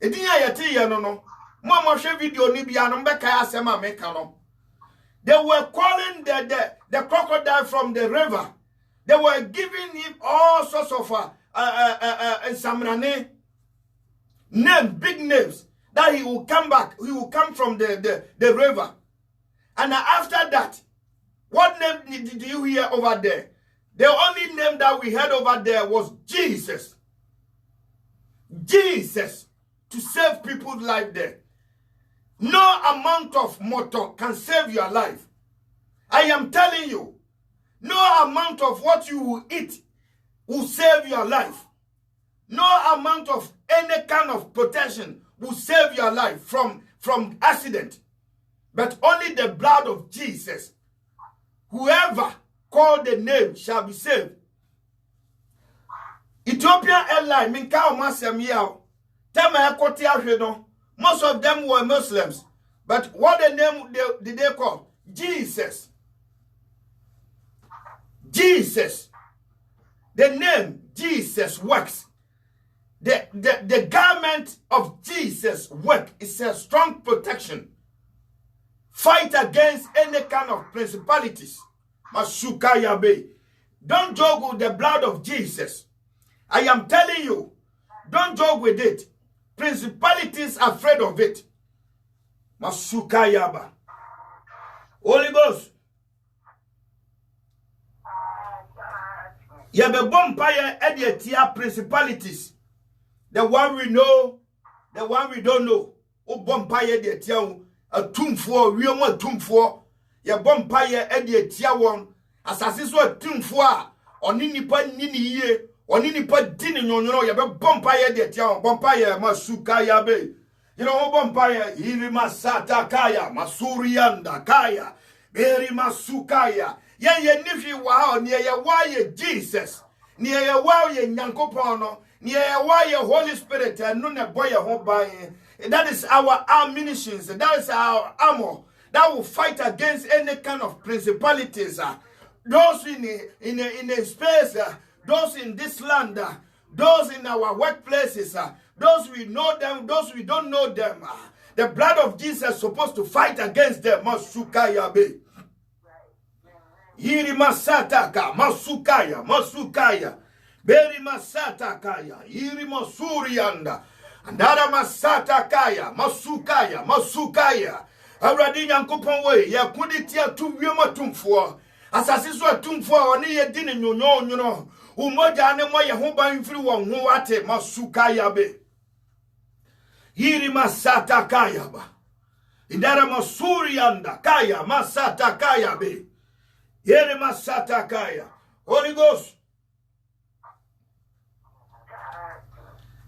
Edinya yete ye no no. Mo amahwe video ni bia no mbeka asema meka no. They were calling the crocodile from the river. They were giving him all sorts of samrane names, big names, that he will come back. He will come from the river. And after that, what name did you hear over there? The only name that we heard over there was Jesus. Jesus, to save people's life there. No amount of motor can save your life. I am telling you, no amount of what you will eat will save your life. No amount of any kind of protection will save your life from accident. But only the blood of Jesus. Whoever called the name shall be saved. Ethiopian Airlines, minka o masem yao. Tema ekoti ahwe. Most of them were Muslims. But what the name did they call? Jesus. Jesus. The name Jesus works. the garment of Jesus' work is a strong protection. Fight against any kind of principalities. Masukaya be. Don't joke with the blood of Jesus. I am telling you, don't joke with it. Principalities are afraid of it. Masukaya ba. Holy Ghost. Yabe bompire edietia principalities. The one we know, the one we don't know. O bompire edietia a tumfo, real tumfo. Ya bompire edietia one. Asase so a tumfo oni pa nini ye, oni pa dini nyonyo yabe bompire edietia bompire masukaya be. You know bompire hiri masata kaya masurianda kaya beri masukaya. Ye nifi wa ni ye wa ye Jesus ni ye wa ye Nyankopon no ni ye wa ye Holy Spirit no ne boy ho ban. That is our ammunitions, that is our armor that will fight against any kind of principalities, those in a space, those in this land, those in our workplaces, those we know them, those we don't know them. The blood of Jesus is supposed to fight against them. Masukaya be. Yiri masataka, masukaya. Beri masataka, yiri masurianda. Andara masataka, masukaya. Awurade Nyankopɔn we ya kuditia tu wiema tumfo. Asase so atumfo oni ye di ne nyonyo. Umoja ne mo ye ho ban firi wo ho wate masukaya be. Yiri masataka ba. Indara masurianda kaya masataka be. Yere masataka. Holy Ghost.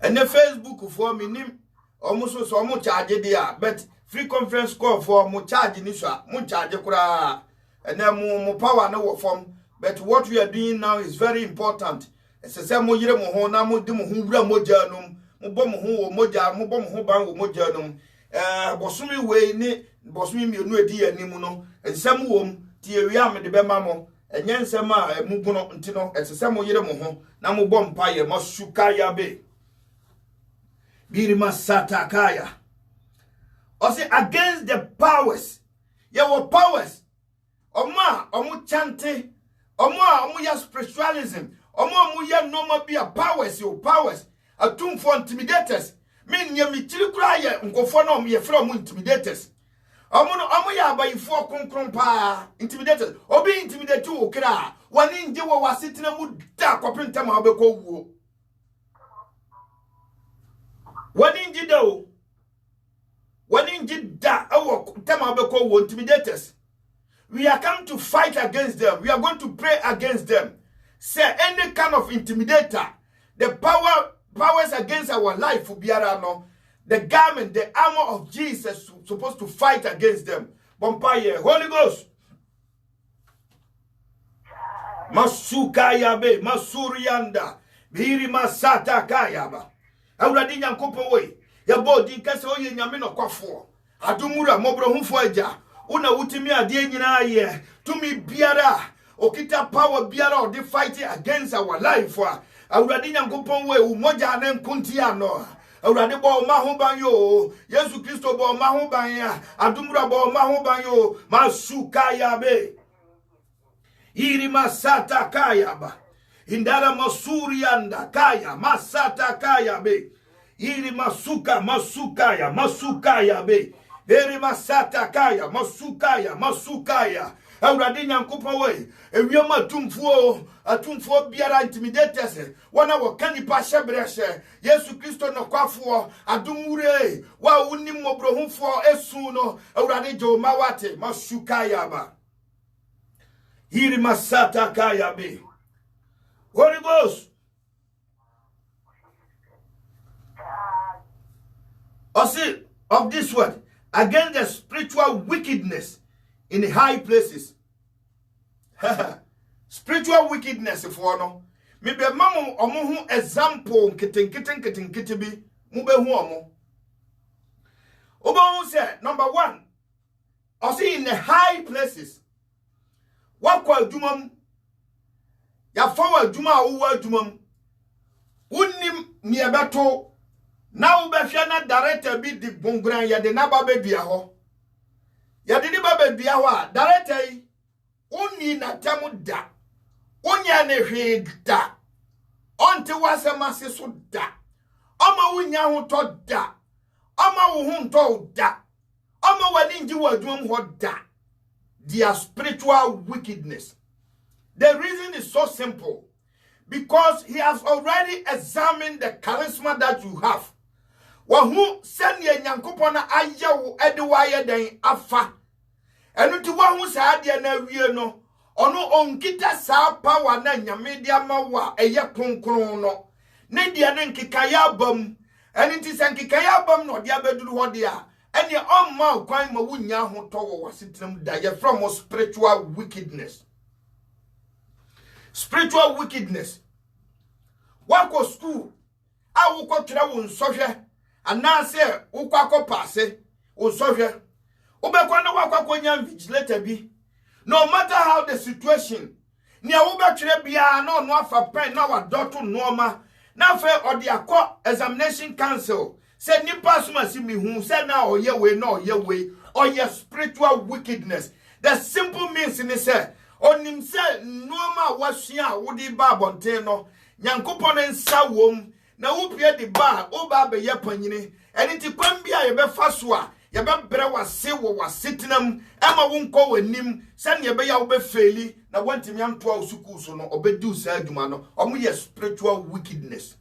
And the Facebook for me nim almost so much charge there, but free conference call for mo charge nisha, mo charge kura, and then mo power no form. But what we are doing now is very important. As I say, mo yire mo ho na mo di mo hu wura mo janum, mo bom ho mo ja, mo bom ho ban wo mo janum. Bosumi we ni bosumi mi onu edi anim no, ensem wom tie wi am de be ma mo. Enye nsem a mu guno ntino, as I say mo yire mo ho na mo bom paye mo sukaya be. Birima satakaya. Or say against the powers. Your powers. Oma omu chante. Omu ya spiritualism. Omu ya normal be a powers. Your powers. A tomb for intimidators. Mean ye me chilukra nkofo no me from intimidators. Omu ya ba ifo konkron pa intimidators. Obi intimidate you okra. Wani nje wo wasitena mu da kwapenta ma obekọ wuo. Intimidators. We are come to fight against them. We are going to pray against them. Say any kind of intimidator, the powers against our life will be around. The garment, the armor of Jesus supposed to fight against them. Bompire, Holy Ghost. Masukaya be, Masurianda, Biri Masata Kayaba. Awurade Nyankopɔn we ya bodi kase oye nyame no kwafo adumura mobrohufo aja una wutimi ade nyina ye tumi biara okita power biara o dey fighting against our life Awurade Nyankopɔn we umoja na nkunti ano Awurade bo ma ho ban yo Yesu Kristo bo ma ho ban ya adumura bo ma ho ban yo masuka ya be iri masata kaya ba Indara masurianda kaya masata kaya be iri masukaya be eri masata kaya masukaya Awurade Nyankopɔn we ewiema atumfuo biara intimidators wana wakani pa hyebrehye Yesu Kristo no kwafo adumure wa unim mobrohufo esu no Awurade joma wate masukaya ba iri masata kaya be Holy Ghost. Also, of this word, against the spiritual wickedness in the high places. Spiritual wickedness, if one no. Maybe mamu omuhu example kitten bi mube hu omu. Oba say number 1. Also in the high places. What kwa dumam ya fawa duma uwa dumam unim ni ebeto na ubehwe na director bi di bongran ye de na babedua ho ye de ni babedua ho a director yi onni na temu da onya ne hwe da onte wasemase so da ama wonya ho to da ama wo ho to da ama wani nji wadwum ho da. Their spiritual wickedness. The reason is so simple. Because he has already examined the charisma that you have. Wahu send ye nyankopona ayawo ediwaye den afa. Enu ti wahu sa ade na wie no. Ono onkita sa power na nyame dia ma wa eye kronkron no. Ne dia ne nkikaya bam. Enu ti se nkikaya bam no dia beduru ho dia. Eni omma kwan ma wunya ho to wo wasitram da ye from spiritual wickedness. Spiritual wickedness. Wako school a wuko tira wo nsohwe anase wuko akopase wo nsohwe ubekwa na wako nya vigilator bi. No matter how the situation ni a wo betwere bia na ono afa pen na wadoto noma na fe odi akọ examination council. Say nipa suma si mi hu say na oye we na oye we oye spiritual wickedness. The simple means in say onim say noma wasua wodi ba bonten no nyankopon nsa wom na wupie di ba oba be ye panyini eni ti kwam bia ye be faso a ye be bre wase wo wasetenam ema wonko wanim say ne be ya wo be feli na wantimi anto a usuku so no obedi sa adwuma no omo ye spiritual wickedness.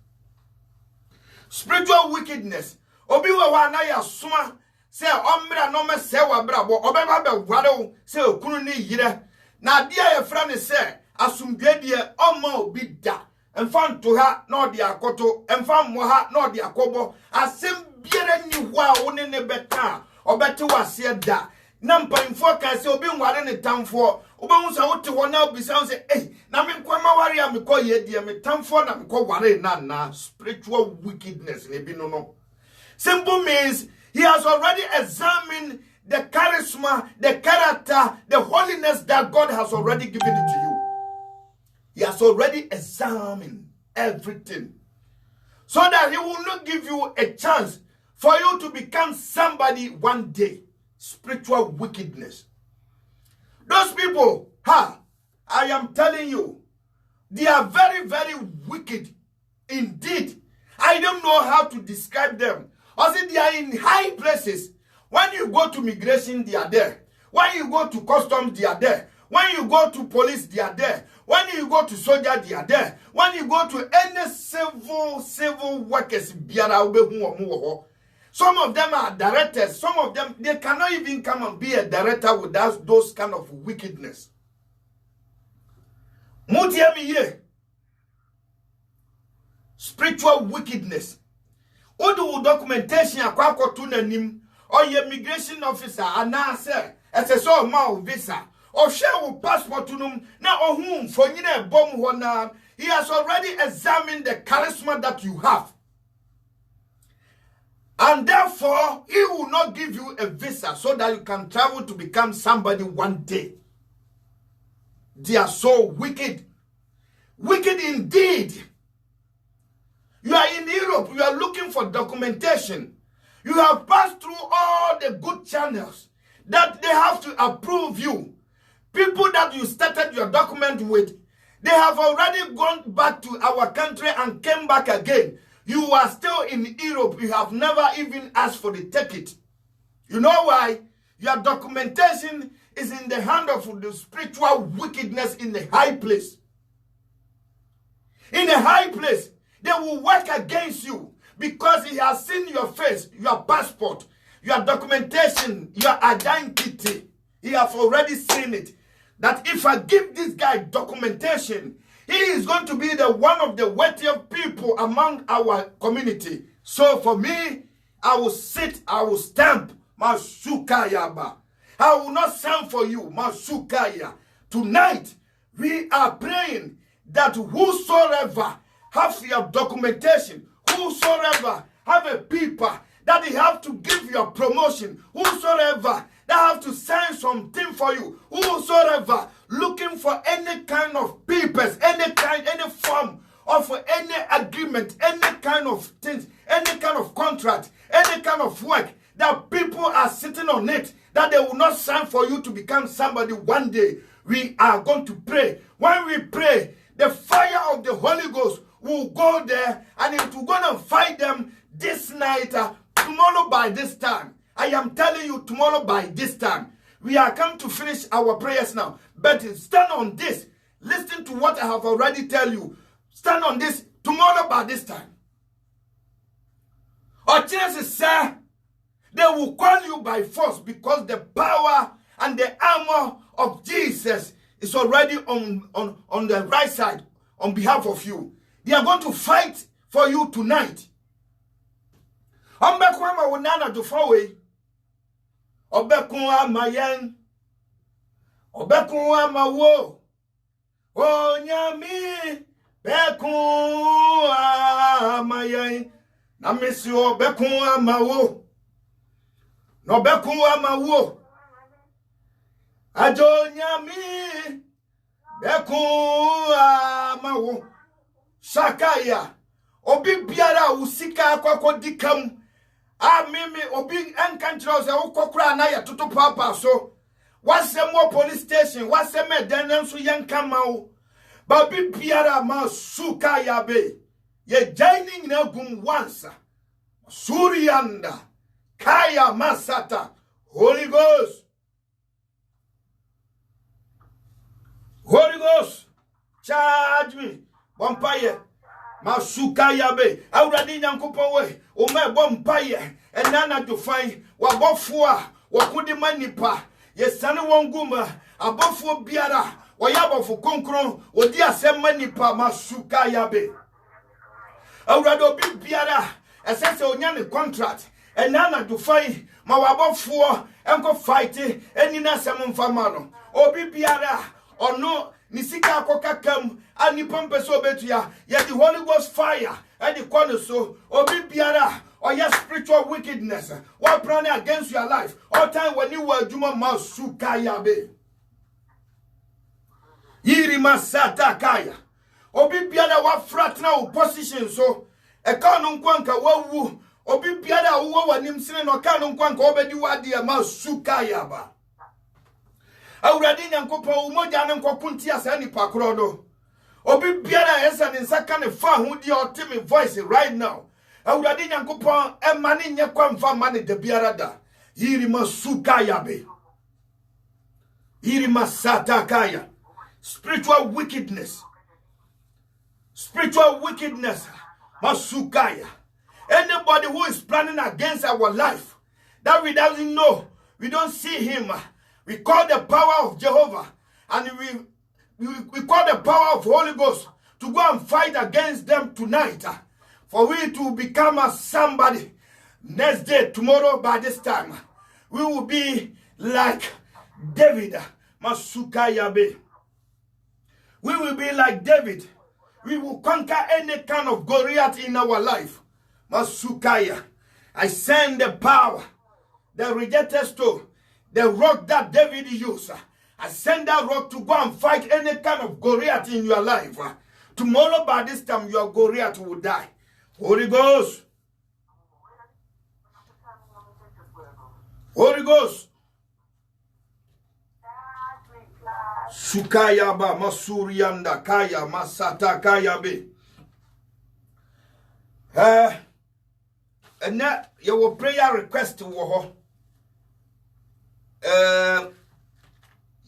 Spiritual wickedness. Obi wa na ya soma se omra no me se wa brabo obeba be ware se okunu ni yire na dia ye fra ne se asumdwe omo obi da emfa nto ha na odi akoto emfa mo ha na odi akobo asem biere ni ho a woni ne beta obete wase da na mpanfo ka se obi nware ne tamfo obehu se wote ho na obi se na me kwama ware a me koye die me tamfo na me ko ware na spiritual wickedness ne bi no. Simple means he has already examined the charisma, the character, the holiness that God has already given it to you. He has already examined everything. So that he will not give you a chance for you to become somebody one day. Spiritual wickedness. Those people, I am telling you, they are very, very wicked indeed. I don't know how to describe them. Also, they are in high places. When you go to migration, they are there. When you go to customs, they are there. When you go to police, they are there. When you go to soldier, they are there. When you go to any civil workers, some of them are directors. Some of them, they cannot even come and be a director without those kind of wickedness. Spiritual wickedness. Odu documentation akwako tu nanim or your immigration officer anase SSO ma visa or share with passport num na ohun for nyina bom ho na. He has already examined the charisma that you have, and therefore he will not give you a visa so that you can travel to become somebody one day. They are so wicked indeed. You are in Europe, you are looking for documentation. You have passed through all the good channels that they have to approve you. People that you started your document with, they have already gone back to our country and came back again. You are still in Europe. You have never even asked for the ticket. You know why? Your documentation is in the hand of the spiritual wickedness in the high place. In a high place, they will work against you because he has seen your face, your passport, your documentation, your identity. He has already seen it. That if I give this guy documentation, he is going to be the one of the wealthiest people among our community. So for me, I will sit, I will stamp, Masukaya ba. I will not stand for you, Masukaya. Tonight, we are praying that whosoever have your documentation, whosoever have a paper that they have to give your promotion, whosoever that have to sign something for you, whosoever looking for any kind of papers, any form of any agreement, any kind of things, any kind of contract, any kind of work that people are sitting on it, that they will not sign for you to become somebody one day. We are going to pray. When we pray, the fire of the Holy Ghost will go there and it will go and fight them this night, tomorrow by this time. I am telling you, tomorrow by this time. We are come to finish our prayers now. But stand on this. Listen to what I have already tell you. Stand on this tomorrow by this time. Or chances, sir, they will call you by force because the power and the armor of Jesus is already on the right side on behalf of you. They are going to fight for you tonight. Ombekwama wonana dufawe. Obekwa mayen. Obekwa mawo. Onyami bekwa mayen. Na misi obekwa mawo. No bekwa mawo. Adonyami bekwa mawo. Shakaya. Obi biara usika kwako dikam. Mimi obi enkantra se ukokura na ya toto papa so. Wase mo police station, wase me denen so yanka mawo. Ba obi biara ma suka ya be. Ye jaining na gum wansa. Surianda. Kaya masata. Holy Ghost. Holy Ghost. Charge me. Vampire. Masuka yabe. Awurade nyankopon we. O me vampire. Enana to find. Wabofua. Wakudi manipa. Yesane wonguma. Abofo biara. Wayabofo konkron. Odi asem manipa. Masuka yabe. Awurade obi biara. Esese onyane contract. Enana to find. Ma wabofo. Enko fight. Enina semumfamano. Obi biara. Ono. Nisika akoka kam ani pompeso betua ye the Holy Ghost fire and the corner so obi biara or your spiritual wickedness what planning against your life all time when you were juma masuka yabe yiri masata kaya obi biara wa fratna opposition so e ka no nkwanka wawu obi biara wo wanim sine no ka no nkwanka obedi wade masuka yaba Awurade nyankopon umoja ne nkokunti asa ni pakro do obi biara esa ne nsaka ne fa ho di otimi voice right now Awurade nyankopon e mane nye kwamfa mane de biara da yiri masuka yabe yiri masata kaya spiritual wickedness masukaya anybody who is planning against our life that we doesn't know we don't see him. We call the power of Jehovah and we call the power of Holy Ghost to go and fight against them tonight. For we to become a somebody next day, tomorrow by this time. We will be like David. Masuka yabe. We will be like David. We will conquer any kind of Goliath in our life. Masukaya. I send the power, the rejected stone. The rock that David used, I send that rock to go and fight any kind of Goliath in your life. Tomorrow by this time, your Goliath will die. Holy Ghost. Holy Ghost. Sukayaba masurianda kaya masata kaya be. And now your prayer request to war.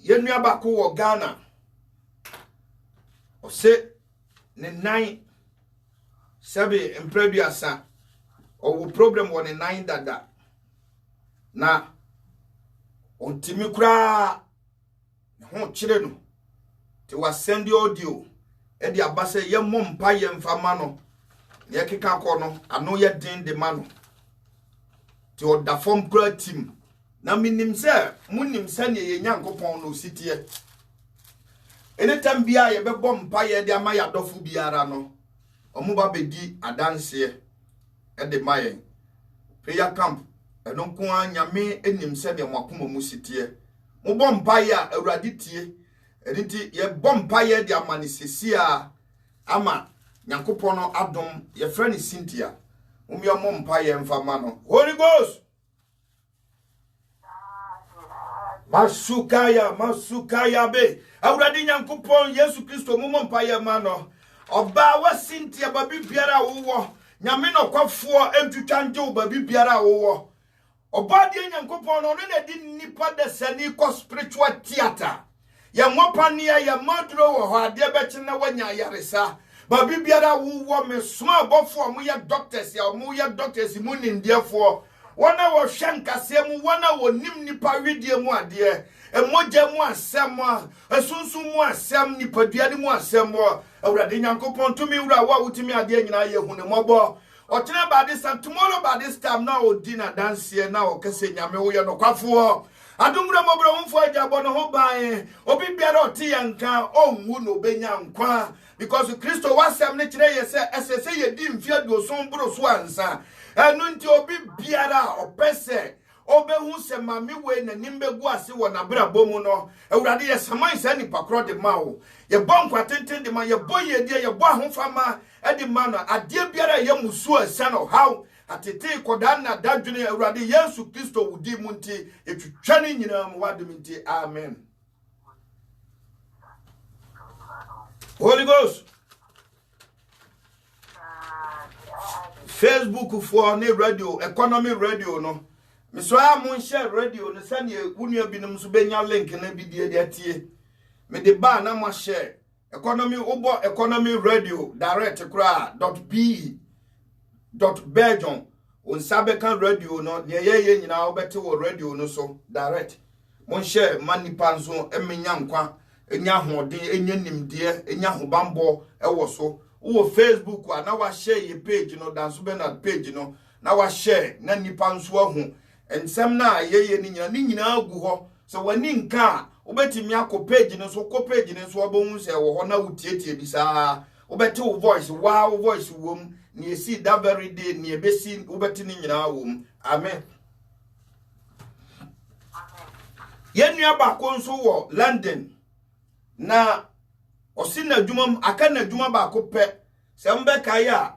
Yenua bako wo Ghana o se ne nine sebe empreduasa o wo problem wo ne nine dada na ontimi kura ho kire no te wa send audio e di abase ye mompa ye mfama no ye keka ko no ano ye den de ma no te o da form kura team na minim se munim se ne ye nyankopon no sitie anytime bia ye bebo mpa ye de ama ya dofu biara no omuba bedi adanse e de maye prayer camp eno nko anyame enim se de mwakoma mu sitie mo bom mpa ye awurade tie eniti ye bom mpa ye de ama ne sesia ama Nyankopon no adom ye friend Cynthia umya mompa ye mfama no Holy Ghost Masukaya be awurade Nyankopon Yesu Kristo mompa ye ma no oba wa Cynthia babi biara wo nyame no kwafo entwitwa nje babi biara wo oba de Nyankopon no na di nipa de sani ko spiritual theater ya mopania ya modro wo ho ade be na wanya yaresa babi biara wo me soma abofo mo ye doctors ya mo ye doctors mu nindiefo wana wo hwankase mu wana wo nim nipa wedie mu ade emoja mu asem asunsun mu asem nipa duade mu asem awurade Nyankopon tumi wura wa wutimi ade nyina ye hu ne mobo otena by this time tomorrow by this time na odi na dance na o kese nyame wo ye no kwafo adumra mobro mfo ajabo no ho ban obi biara oti yanka onwu no benya nkwa because Kristo wasem ne kire ye se esese ye di mfia duoson bro so ansa enu nti obi biara opese obehu se mami we na nimbegu ase wo na brabo mu no awurade ye saman se ni pakro de mawo ye bonkwa tenten de ma ye boye die ye bo ahofama edi ma no ade biara ye musu asa no how atete koda na dadwene awurade Yesu Kristo wudi mu nti etwetwa ni nyina mu wadum nti amen. Holy Ghost Facebook for ne radio economy radio no meso am share radio no sane wunua binum so benya link na bidie de atie me de ba na mo share economy ubo economy radio direct kra.be.belgium on sabekan radio no ne ye nyina obete wo radio no so direct mon share manipa nso emenya nkwa enya hoden enya nimde enya hobambo ewo so wo Facebook na wa share ye page no Dan So Bernard page no na wa share na nipa nso ahu ensem na ye ni nyina agu ho so wani nka obetimi akọ page no so ko page no so obonhu se wo ho na wutietie bi saa obeti wo voice wow voice wom ni esi that very day ni ebesi obeti ni nyina wom amen. Yenua ba ko nso wo London na osina adwuma aka na adwuma ba ko pe se mbe kai a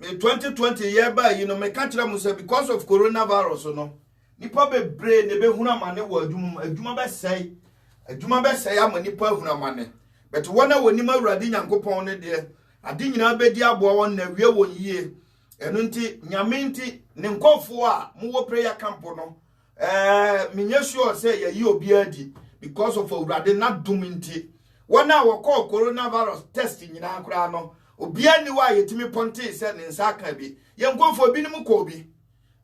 2020 year ba you know me ka kira mu say because of coronavirus no nipa bebre ne be huna mane wo adwuma be sei ama nipa huna mane but wona woni ma Awurade Nyankopon ne de ade nyina be di abo won na wie won yie enu nti nyame nti ne nkofo a mu wo prayer camp no minye sure say ye yi obi adi because of Awurade na dum nti wona wo call coronavirus test nyina akura no obi ani wa yetimi ponte se ne nsa ka bi ye nkofo binim ko bi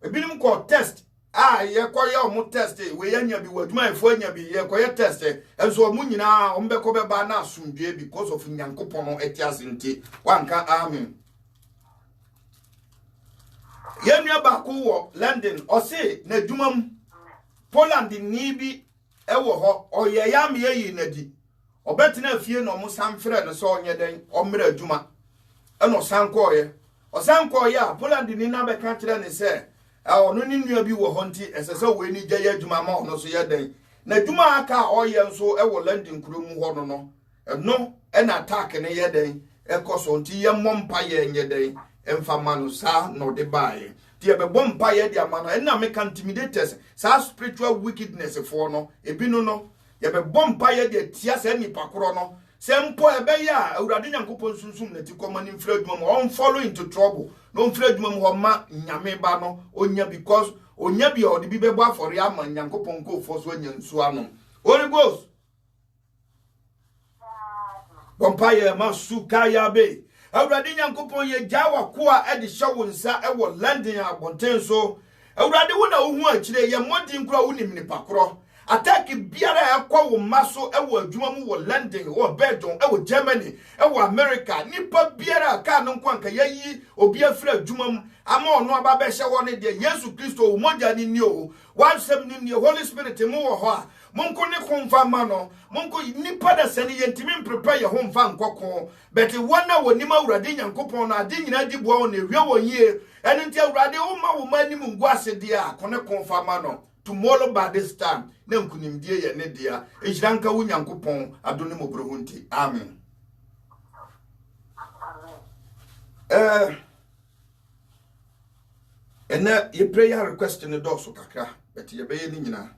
ebinim ko test ye koye omu test we yanya bi waduma efo anya bi ye koye test enso omu nyina ombeko beba na asundwe because of Nyankopon no etiase nti wanka amen. Yenua ba ko wo London o se na adwumam Poland ni bi ewo ho oye yam ye yi nadi obetina afie no mu samfre no so onye den omra adwuma eno sankoye o sankoye a Poland ni na be ka kire ne se ono ni nua bi wo ho nti esese we ni gya adwuma ma ono so ye den na adwuma aka oye nso ewo London kurom ho no no ena attack ne ye den ekoso nti ye mompa ye nye den emfama no sa no de bae ti e be bompa ye de ama no ena me can intimidators sa spiritual wickedness for no ebi no ye be bompa ye de tia se nipa koro no se mpo ebe ya Awurade Nyankopon sunsum na ti komani mfra adwuma mo on follow into trouble no mfra adwuma mo ma nyame ba no onya because onya bi o de bi bebo afore ama Nyankopon ko fo so anya nsu ano Holy Ghost bompa ye masuka ya be Awurade Nyankopon ye jawa koa e de hyewo nsa e wo London abonten so Awurade wo na wo hu akire ye modin kura wo nim nipa koro attack biara ekwa wo maso e wo adwuma mu wo London wo Belgium e wo Germany e wo America nipa biara ka no nkwanka yayi obi afira adwuma mu ama ono aba be hye wo ne de Yesu Kristo wo moja ni ni o wansem ni ni Holy Spirit mu wo ho a monko ne konfa ma no monko nipa da sane yentimi prepare ye ho mfa nkoko but wona wonima Awurade Nyankopon na ade nyina di boa won ewie won yie eno nti Awurade wo ma wo manim ngwase de a kone konfa ma no tomorrow by this time na nkunimdie ye ne dia ejiranka wo Nyankopon adone mobrohunti amen. ena ye prayer request ne do so kakra but ye beye ni nyina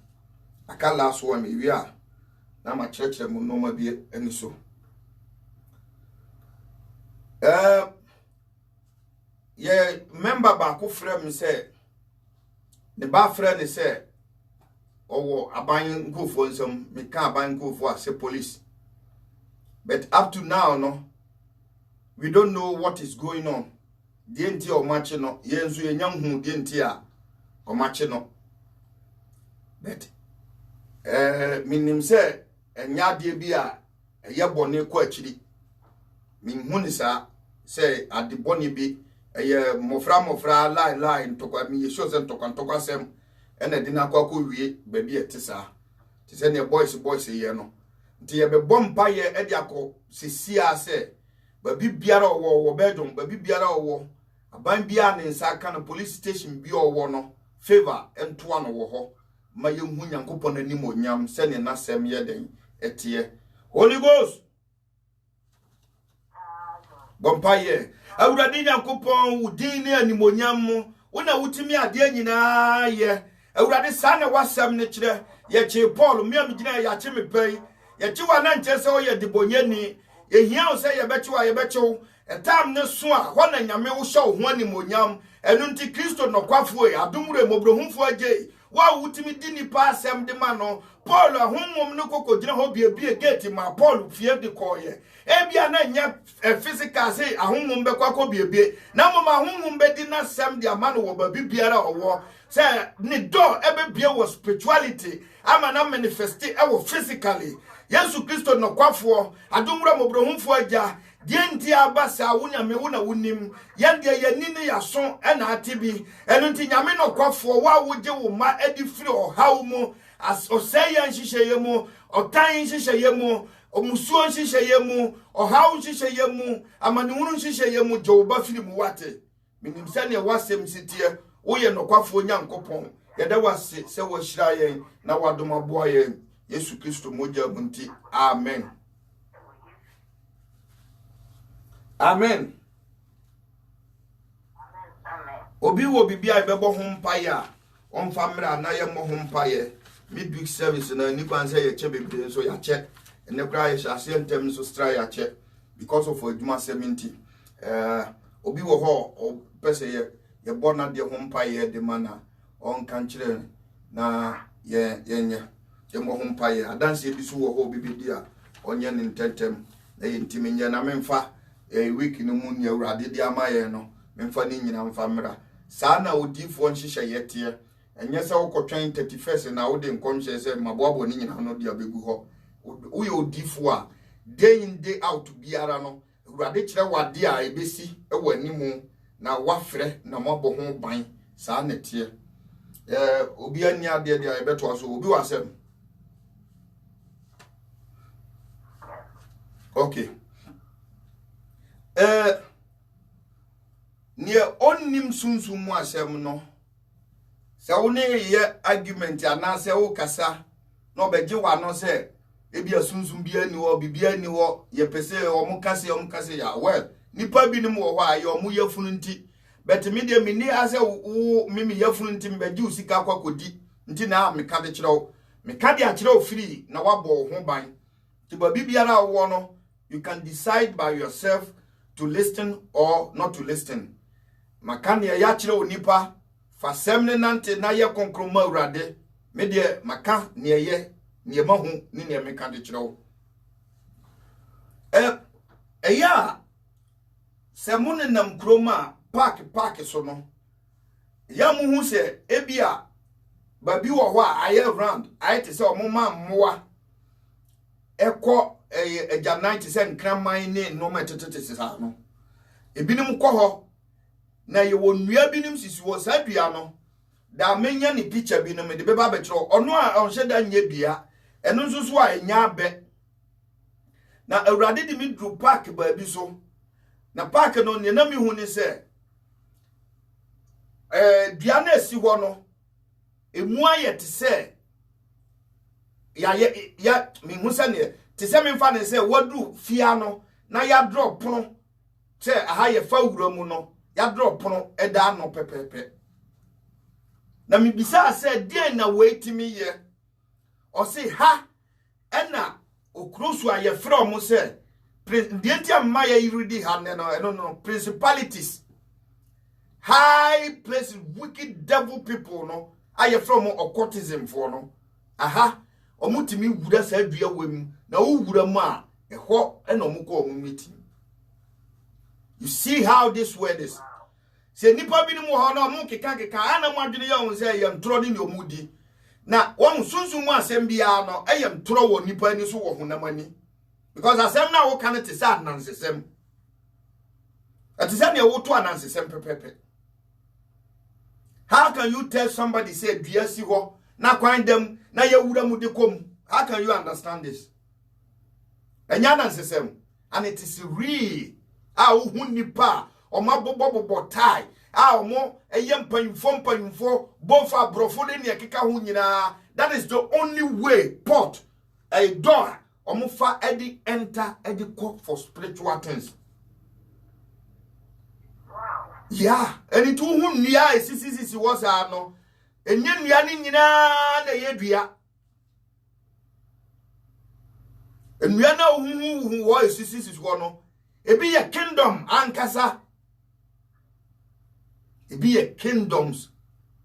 aka last one me wi a na ma church mu no ma bi ani so ye member ba ko frɛ me sɛ ne ba frɛ ne sɛ owo aban nkofo nsam me ka aban nkofo a se police but up to now no we don't know what is going on the enti o mache no yenzu yenyanhu the enti a o mache no but minim se enya de bi a eye bone ko akiri min huni sa se ade bone bi eye mofra line ntokwa mi yesho se ntokwa sem ena di na kwa wie ba bi etisa ti se ne boys ye no nti ye be bompa ye edi akọ sesia se ba bi biara wo bedom ba bi biara wo aban bia ne nsa aka no police station bi owo no favor entoa no wo ho ma ye hu Nyankopon anim onyam se ne nasem ye den etie Holy Ghost bompa ye awurade Nyankopon udin ne anim onyam mo wona wutimi ade nyina ye awurade sa na wasem ne kire ye che Paul miam gina ya che me pai ye che wa na nche se o ye dibonyani ye hia o se ye bechew etam ne so a ho na nyame wo hyew ho anim onyam enu nti Kristo no kwafo e adomure mobrohumfo agye wa wutimi di nipa asem de ma no Paul ahomom ne kokodina ho bie gate ma Paul fie de koye ebia na nya physical say ahomom be kwakọ bie na mom ahomom be di na sem de ama no wo ba bibiara owo say ni door ebe bie wo spirituality ama na manifest e wo physically Yesu Kristo no kwafo adomura mobrohumfo agya dienti abasa wunyame wona wunim yande yanini yaso ena atibi enu nti nyame no kwafo wa wogye wo ma edi firi ohaw mu as oseya nhihye mu otan nhihye mu omusuo nhihye mu ohaw nhihye mu amanewunu nhihye mu joba firi mu wate minim se ne wasem sitie wo ye no kwafo Nyankopon yeda wase se wo hyira yen na wadom aboa yen Yesu Kristo moja bunti amen. Amen. Obi wo bibia ibebo ho mpaye a onfa mra na ye mo ho mpaye midweek service na ni kwan say ye che bebre so ya che ene kra ye hase ntem so stra ya che because of aduma 70 obi wo ho o pese ye bona de ho mpaye de mana on kan kire na ye nye ye mo ho mpaye adanse bi so wo ho bibidi a onye ne ntentem na ye ntimi nya na memfa week no mu ne awurade di amaye no memfa ni nyina mfa mra saa na odifo nhihye yete enye se wokotwen 31st na wo de nkonhye se maboabo ni nyina no dia begu ho wo ye odifo a day in day out biara no awurade kire wade a ebesi ewo animu na wafre na mabo ho ban saa na tie obi ani ade dia ebeto so obi wasem okay nie onnim sunsun mu asem no se wo ne ye argument ana se wo kasa no beje wa no se ebia sunsun bia ni wo bibia ni wo ye pese o mu kase ya well nipa bi ni mu wo ha ye o mu yafunu nti but me de me ni ase wo mimi yafunu nti mbeje usika kwakodi nti na me ka de kire me ka de a kire ofiri na wabo ho ban ti ba bibiara wo no you can decide by yourself to listen or not to listen. Makani ya chire onipa fa semne nante na ye konkroma urade me de maka ne ye ne mahu ni ne meka de chire wo ya semune nam kroma park so no ya mu hu se ebia babi wo ho a aye round aye se o mo ma mmoa ekọ eja 90% kraman ne no metetete sa no ebinim kọ ho na ye wonua binim sisi wo sa dua no da menya ni picture binim de beba be kiro ono a onhye da nya bia eno nso so a enya abe na awurade di mi dru park ba bi so na park no ne na mi hu ni se dua na esi ho no emu aye te se ya mi hu se ne te se me mfa ne se wadu fia no na ya drop no say aha ye fa wura mu no ya drop no eda no pepepe na me bisa say den na wait me ye o say ha ena okrosu aye from say president amma ye iridi ha no principalities high places wicked devil people no aye from occultism for no aha omutimi wura sa dua wem na wo wura mu a eho ena omukọ omumiti. You see how this word is. Say nipa bi ni mu ho na omu keka ana mu adwene ya won say yam tro ni omudi. Na won sunsun mu asem bia no eyam tro wo nipa ni so wo honam ani. Because asem na wo kan te sa nansesem. Atisa ne wo to anansesem pepepe. How can you tell somebody say dua si ho na kwan dem na ya wura mu de kom? How can you understand this? Enya nansesem, and it is real. Hu nipa o mabobobobo tai omo eyem panfo bofa brofo de ne keka hu nyina. That is the only way port a door omo fa edi enter edi call for spiritual things. Wow. Yeah, and it hu nia sisi was no enye nua ni nyina na yedua enua na hu wo sisi wo no ebi ye kingdom ankasa ebi ye kingdoms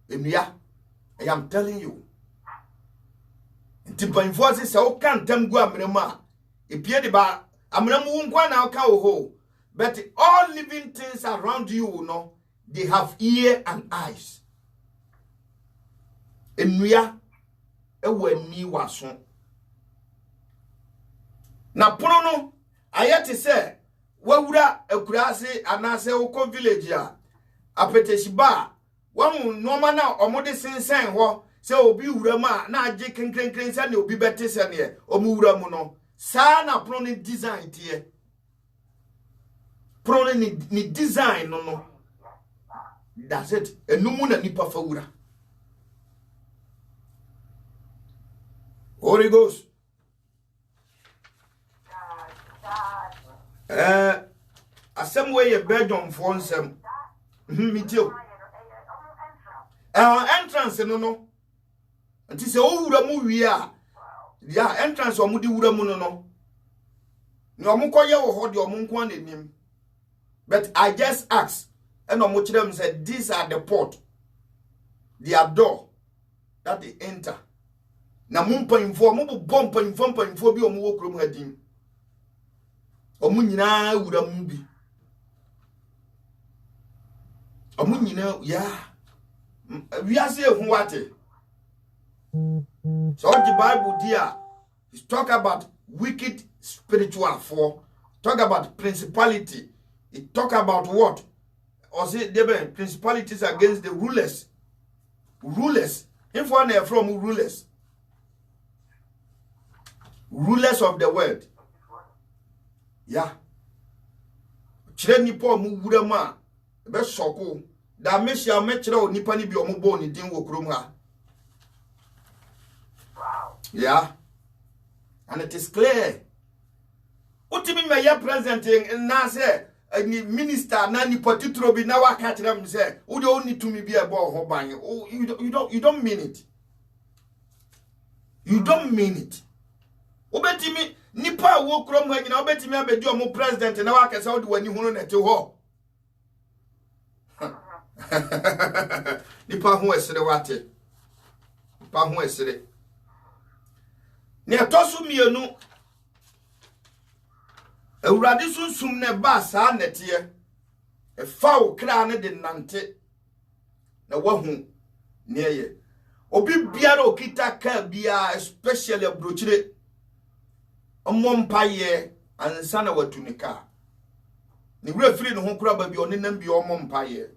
enua. I am telling you ntipan force se o kan tam gu amrema epie de ba amremu wo nkwa na o ka wo ho, but all living things around you no they have ear and eyes. Enua ewo ani waso na pono no ayete se wawura akurase anase woko village a apeteshiba wamu noma na omode sensen ho se obi wura ma na age kenkrenkren se na obi bete se ne omu wura mu no sa na pro ni design tie pro ni design no that's it enumu na nipa fa wura. Holy Ghost. Asem way a bedroom for nsem. Me too. Entrance no. Anti se o wura mu wi a. Ya entrance o mu di wura mu no. Ni o mu koye wo ho de o mu nko anim. But I just ask and o mu kire them say these are the port. Their door that they enter. Na mumpa info mu bompa info bi o mu wo krom hadim. Omu nyina wura mu bi. Omu nyina ya. We are say hu wate. So the Bible there is talk about wicked spiritual for, talk about principality. It talk about what? Or say there principalities against the rulers. Rulers. If one are from rulers. Rulers of the world. Yeah. Chire nipa mu wura ma be soko da mehia me chire o nipa ni bi o mu bo ni din wo krom ha. Wow. Yeah. And it is clear. Utimi me ya president na say ni minister na nipa titro bi na waka chire me say wo de oni tumi bi e bo ho ban. You don't mean it. You don't mean it. Obetimi nipa wo krom ha nyina obetimi abedi omo president na waka say wo de wani hunu na te ho. Nipa hu esere wate. Nipa hu esere. Ne atosu mienu. Ewurade sunsum ne ba sa nete e fa wo kra ne de nante na wahu ne ye. Obi biara okita ka bia especially abrochire omompaye ansa na watunika. Ni refri no ho kura ba bi onenam bi omompaye.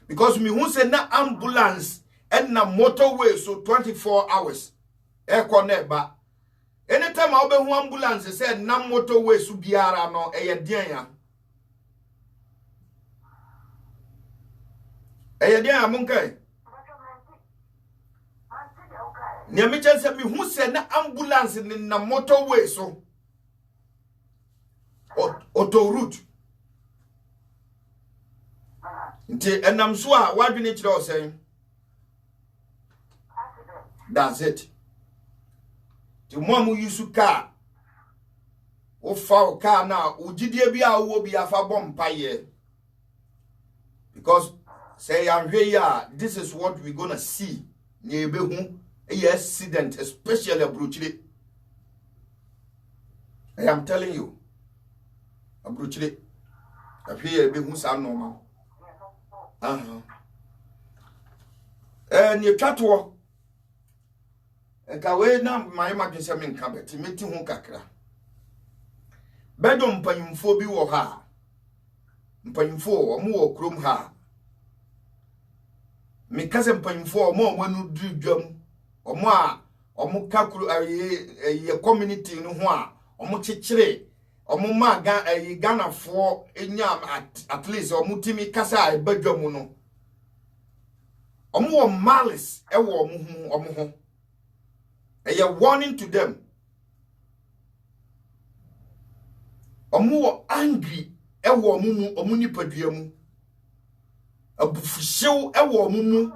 Because me who say na ambulance and na motorway so 24 hours. E koneba. Anytime I be ambulance say na motorway so biara no e ye den ya. E ye den ya munkai. Ni me say me who say na ambulance ni na motorway so autoroute. Nti enam so a wadwene kire o sen. That's it. Ti mo amu yusu car. O fa car na ugidie bi a wo bi afa bom paye. Because say I'm here, this is what we're gonna see. Nebehu a accident, especially abrochile. I am telling you. Abrochile. Here behu sa normal. Ni twatwo. Enka we na my madwese me nka beti meti hu kakra. Bedo mpanyimfo bi wo ha. Mpanyimfo omo wo krom ha. Me kase mpanyimfo omo anu dru dwam. Omo a omo kakru ye community no ho a omo chechire omo ma Ghana fo enya at least omo timi kasa e badwam no. Omo wo malice e wo omo ho. A warning to them. Omo angry ewo omu nipadua mu. Abufushew ewo omu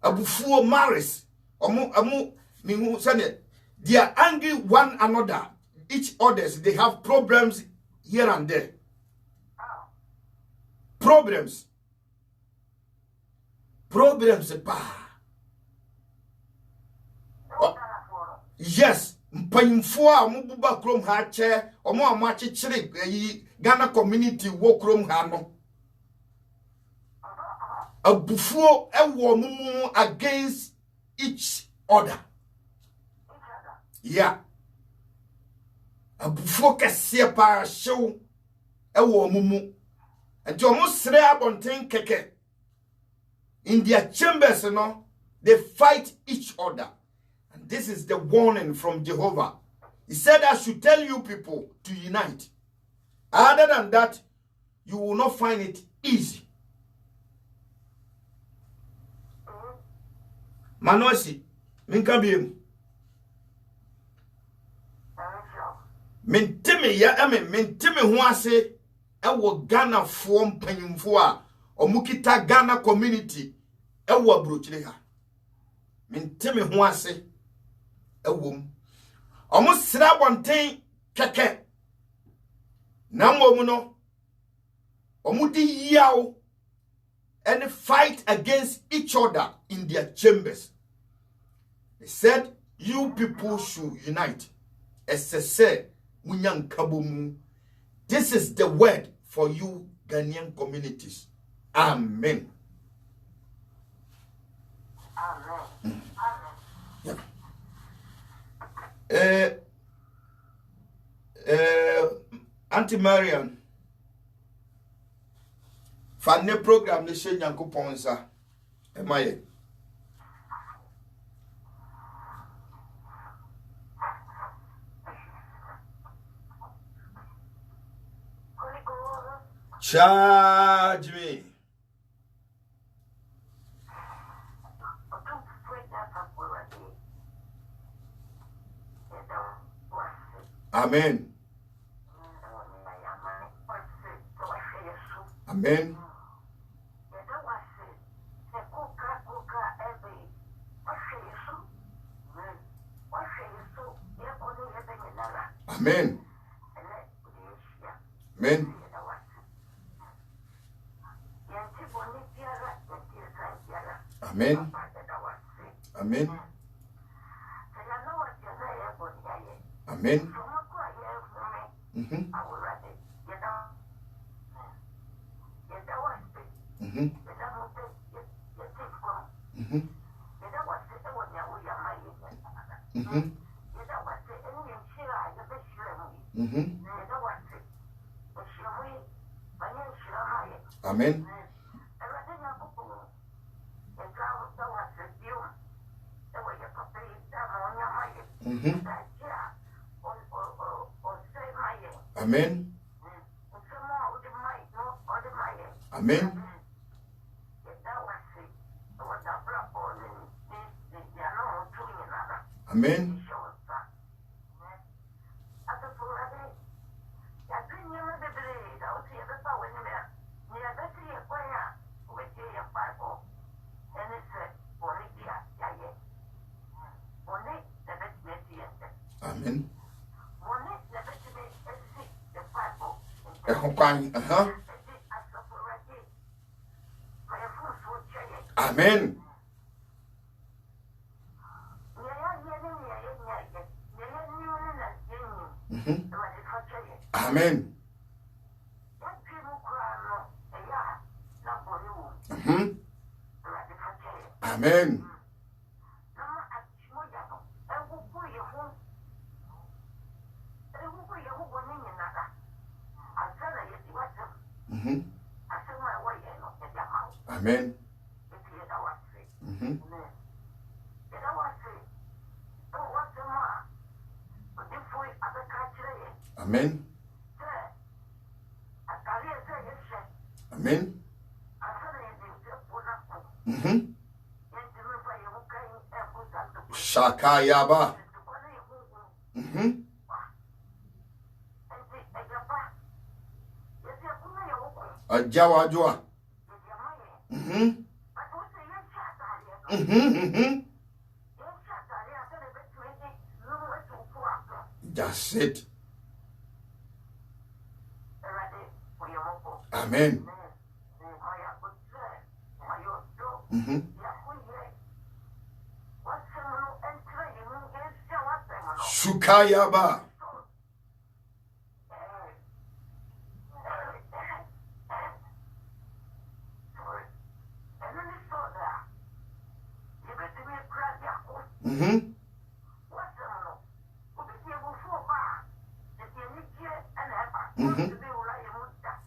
abufuo maris. Omu mihu sane they are angry one another. Each others they have problems here and there. Problems pa. Yes, mpanyimfo a omububa krom ha che omo amachechire Ghana community wo krom ha no abufuo ewo mumu against each other. Yeah, abufuo kese pa hyew ewo mumu enti omo sre abonten keke in their chambers no they fight each other. This is the warning from Jehovah. He said, I should tell you people to unite. Other than that, you will not find it easy. Manosi, minkabiem. Mentime ya ame, mentime huase, ewo Ghana form panyumfua, omukita Ghana community, ewo abrochile. Mentime huase. Ewum omo sra bonten keke na momu no omo di yaw and fight against each other in their chambers. They said you people should unite. Esese munyan kabomu. This is the word for you Ghanaian communities. Amen. Amen. Yeah. Auntie Marian Fanny program ni she Nyankopon sa emaye charge me. Amen. Amen. Amen. Amen. Amen. Amen. Amen. Amen. Amen. Amen. Amen. Ehokwan. Amen. Amen. Amen. Amen. Amen. Amen. Shakayaba. Ajawajwa. That's it. Amen. Shukayaba.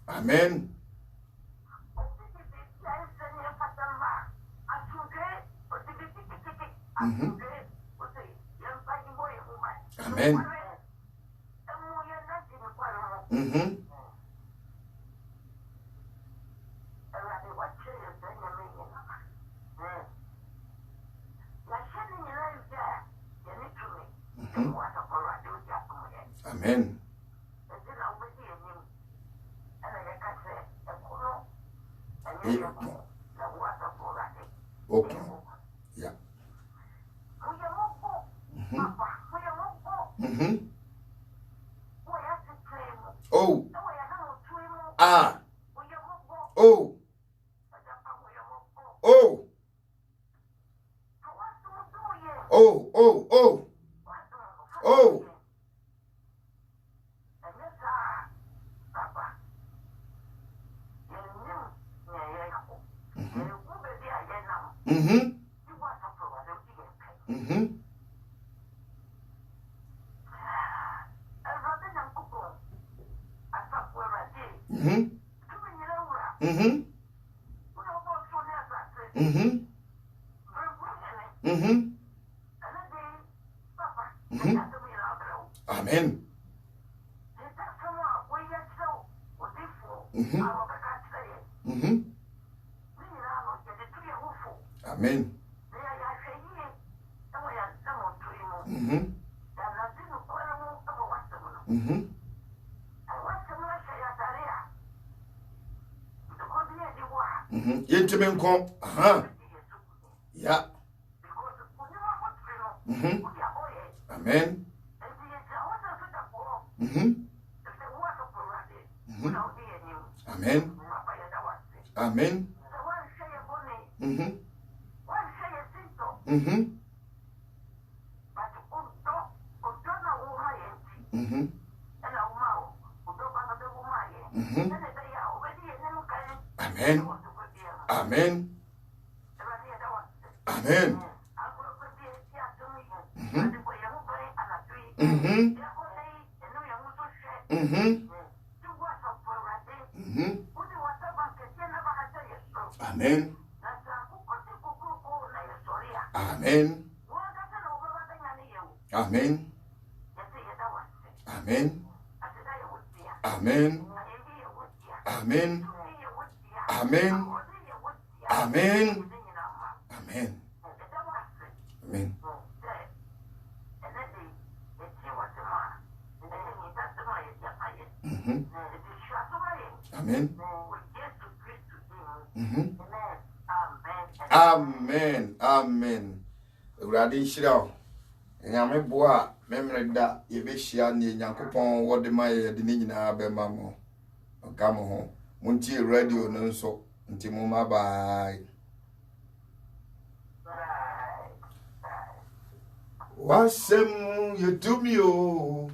Amen. Amen. Amen. Okay. Yeah. Oh. Ah. Oh. Oh. Oh. Oh. Oh. Oh. Amen. Amen. Yentimenko. Yeah. Amen. Amen. Amen. Amen. Amen. Amen. Amen. Amen. Amen. Amen. Amen. Amen. Amen. Amen. Amen. Amen. Amen. Amen. Amen. Uradi shira. Nyame boa memre da yebehia ne Nyankopon wode ma ye de nyina be ma mo. Come home. Munti radio no so. Nti mama bye. Wasem you do me o.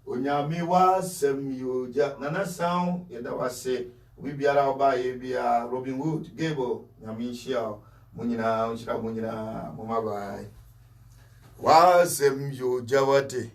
Onyame wasem you ja nana sound yeda wase we biara oba ye bia Robin Hood Gable nyame hia munyina mama bye. Wasem you jawate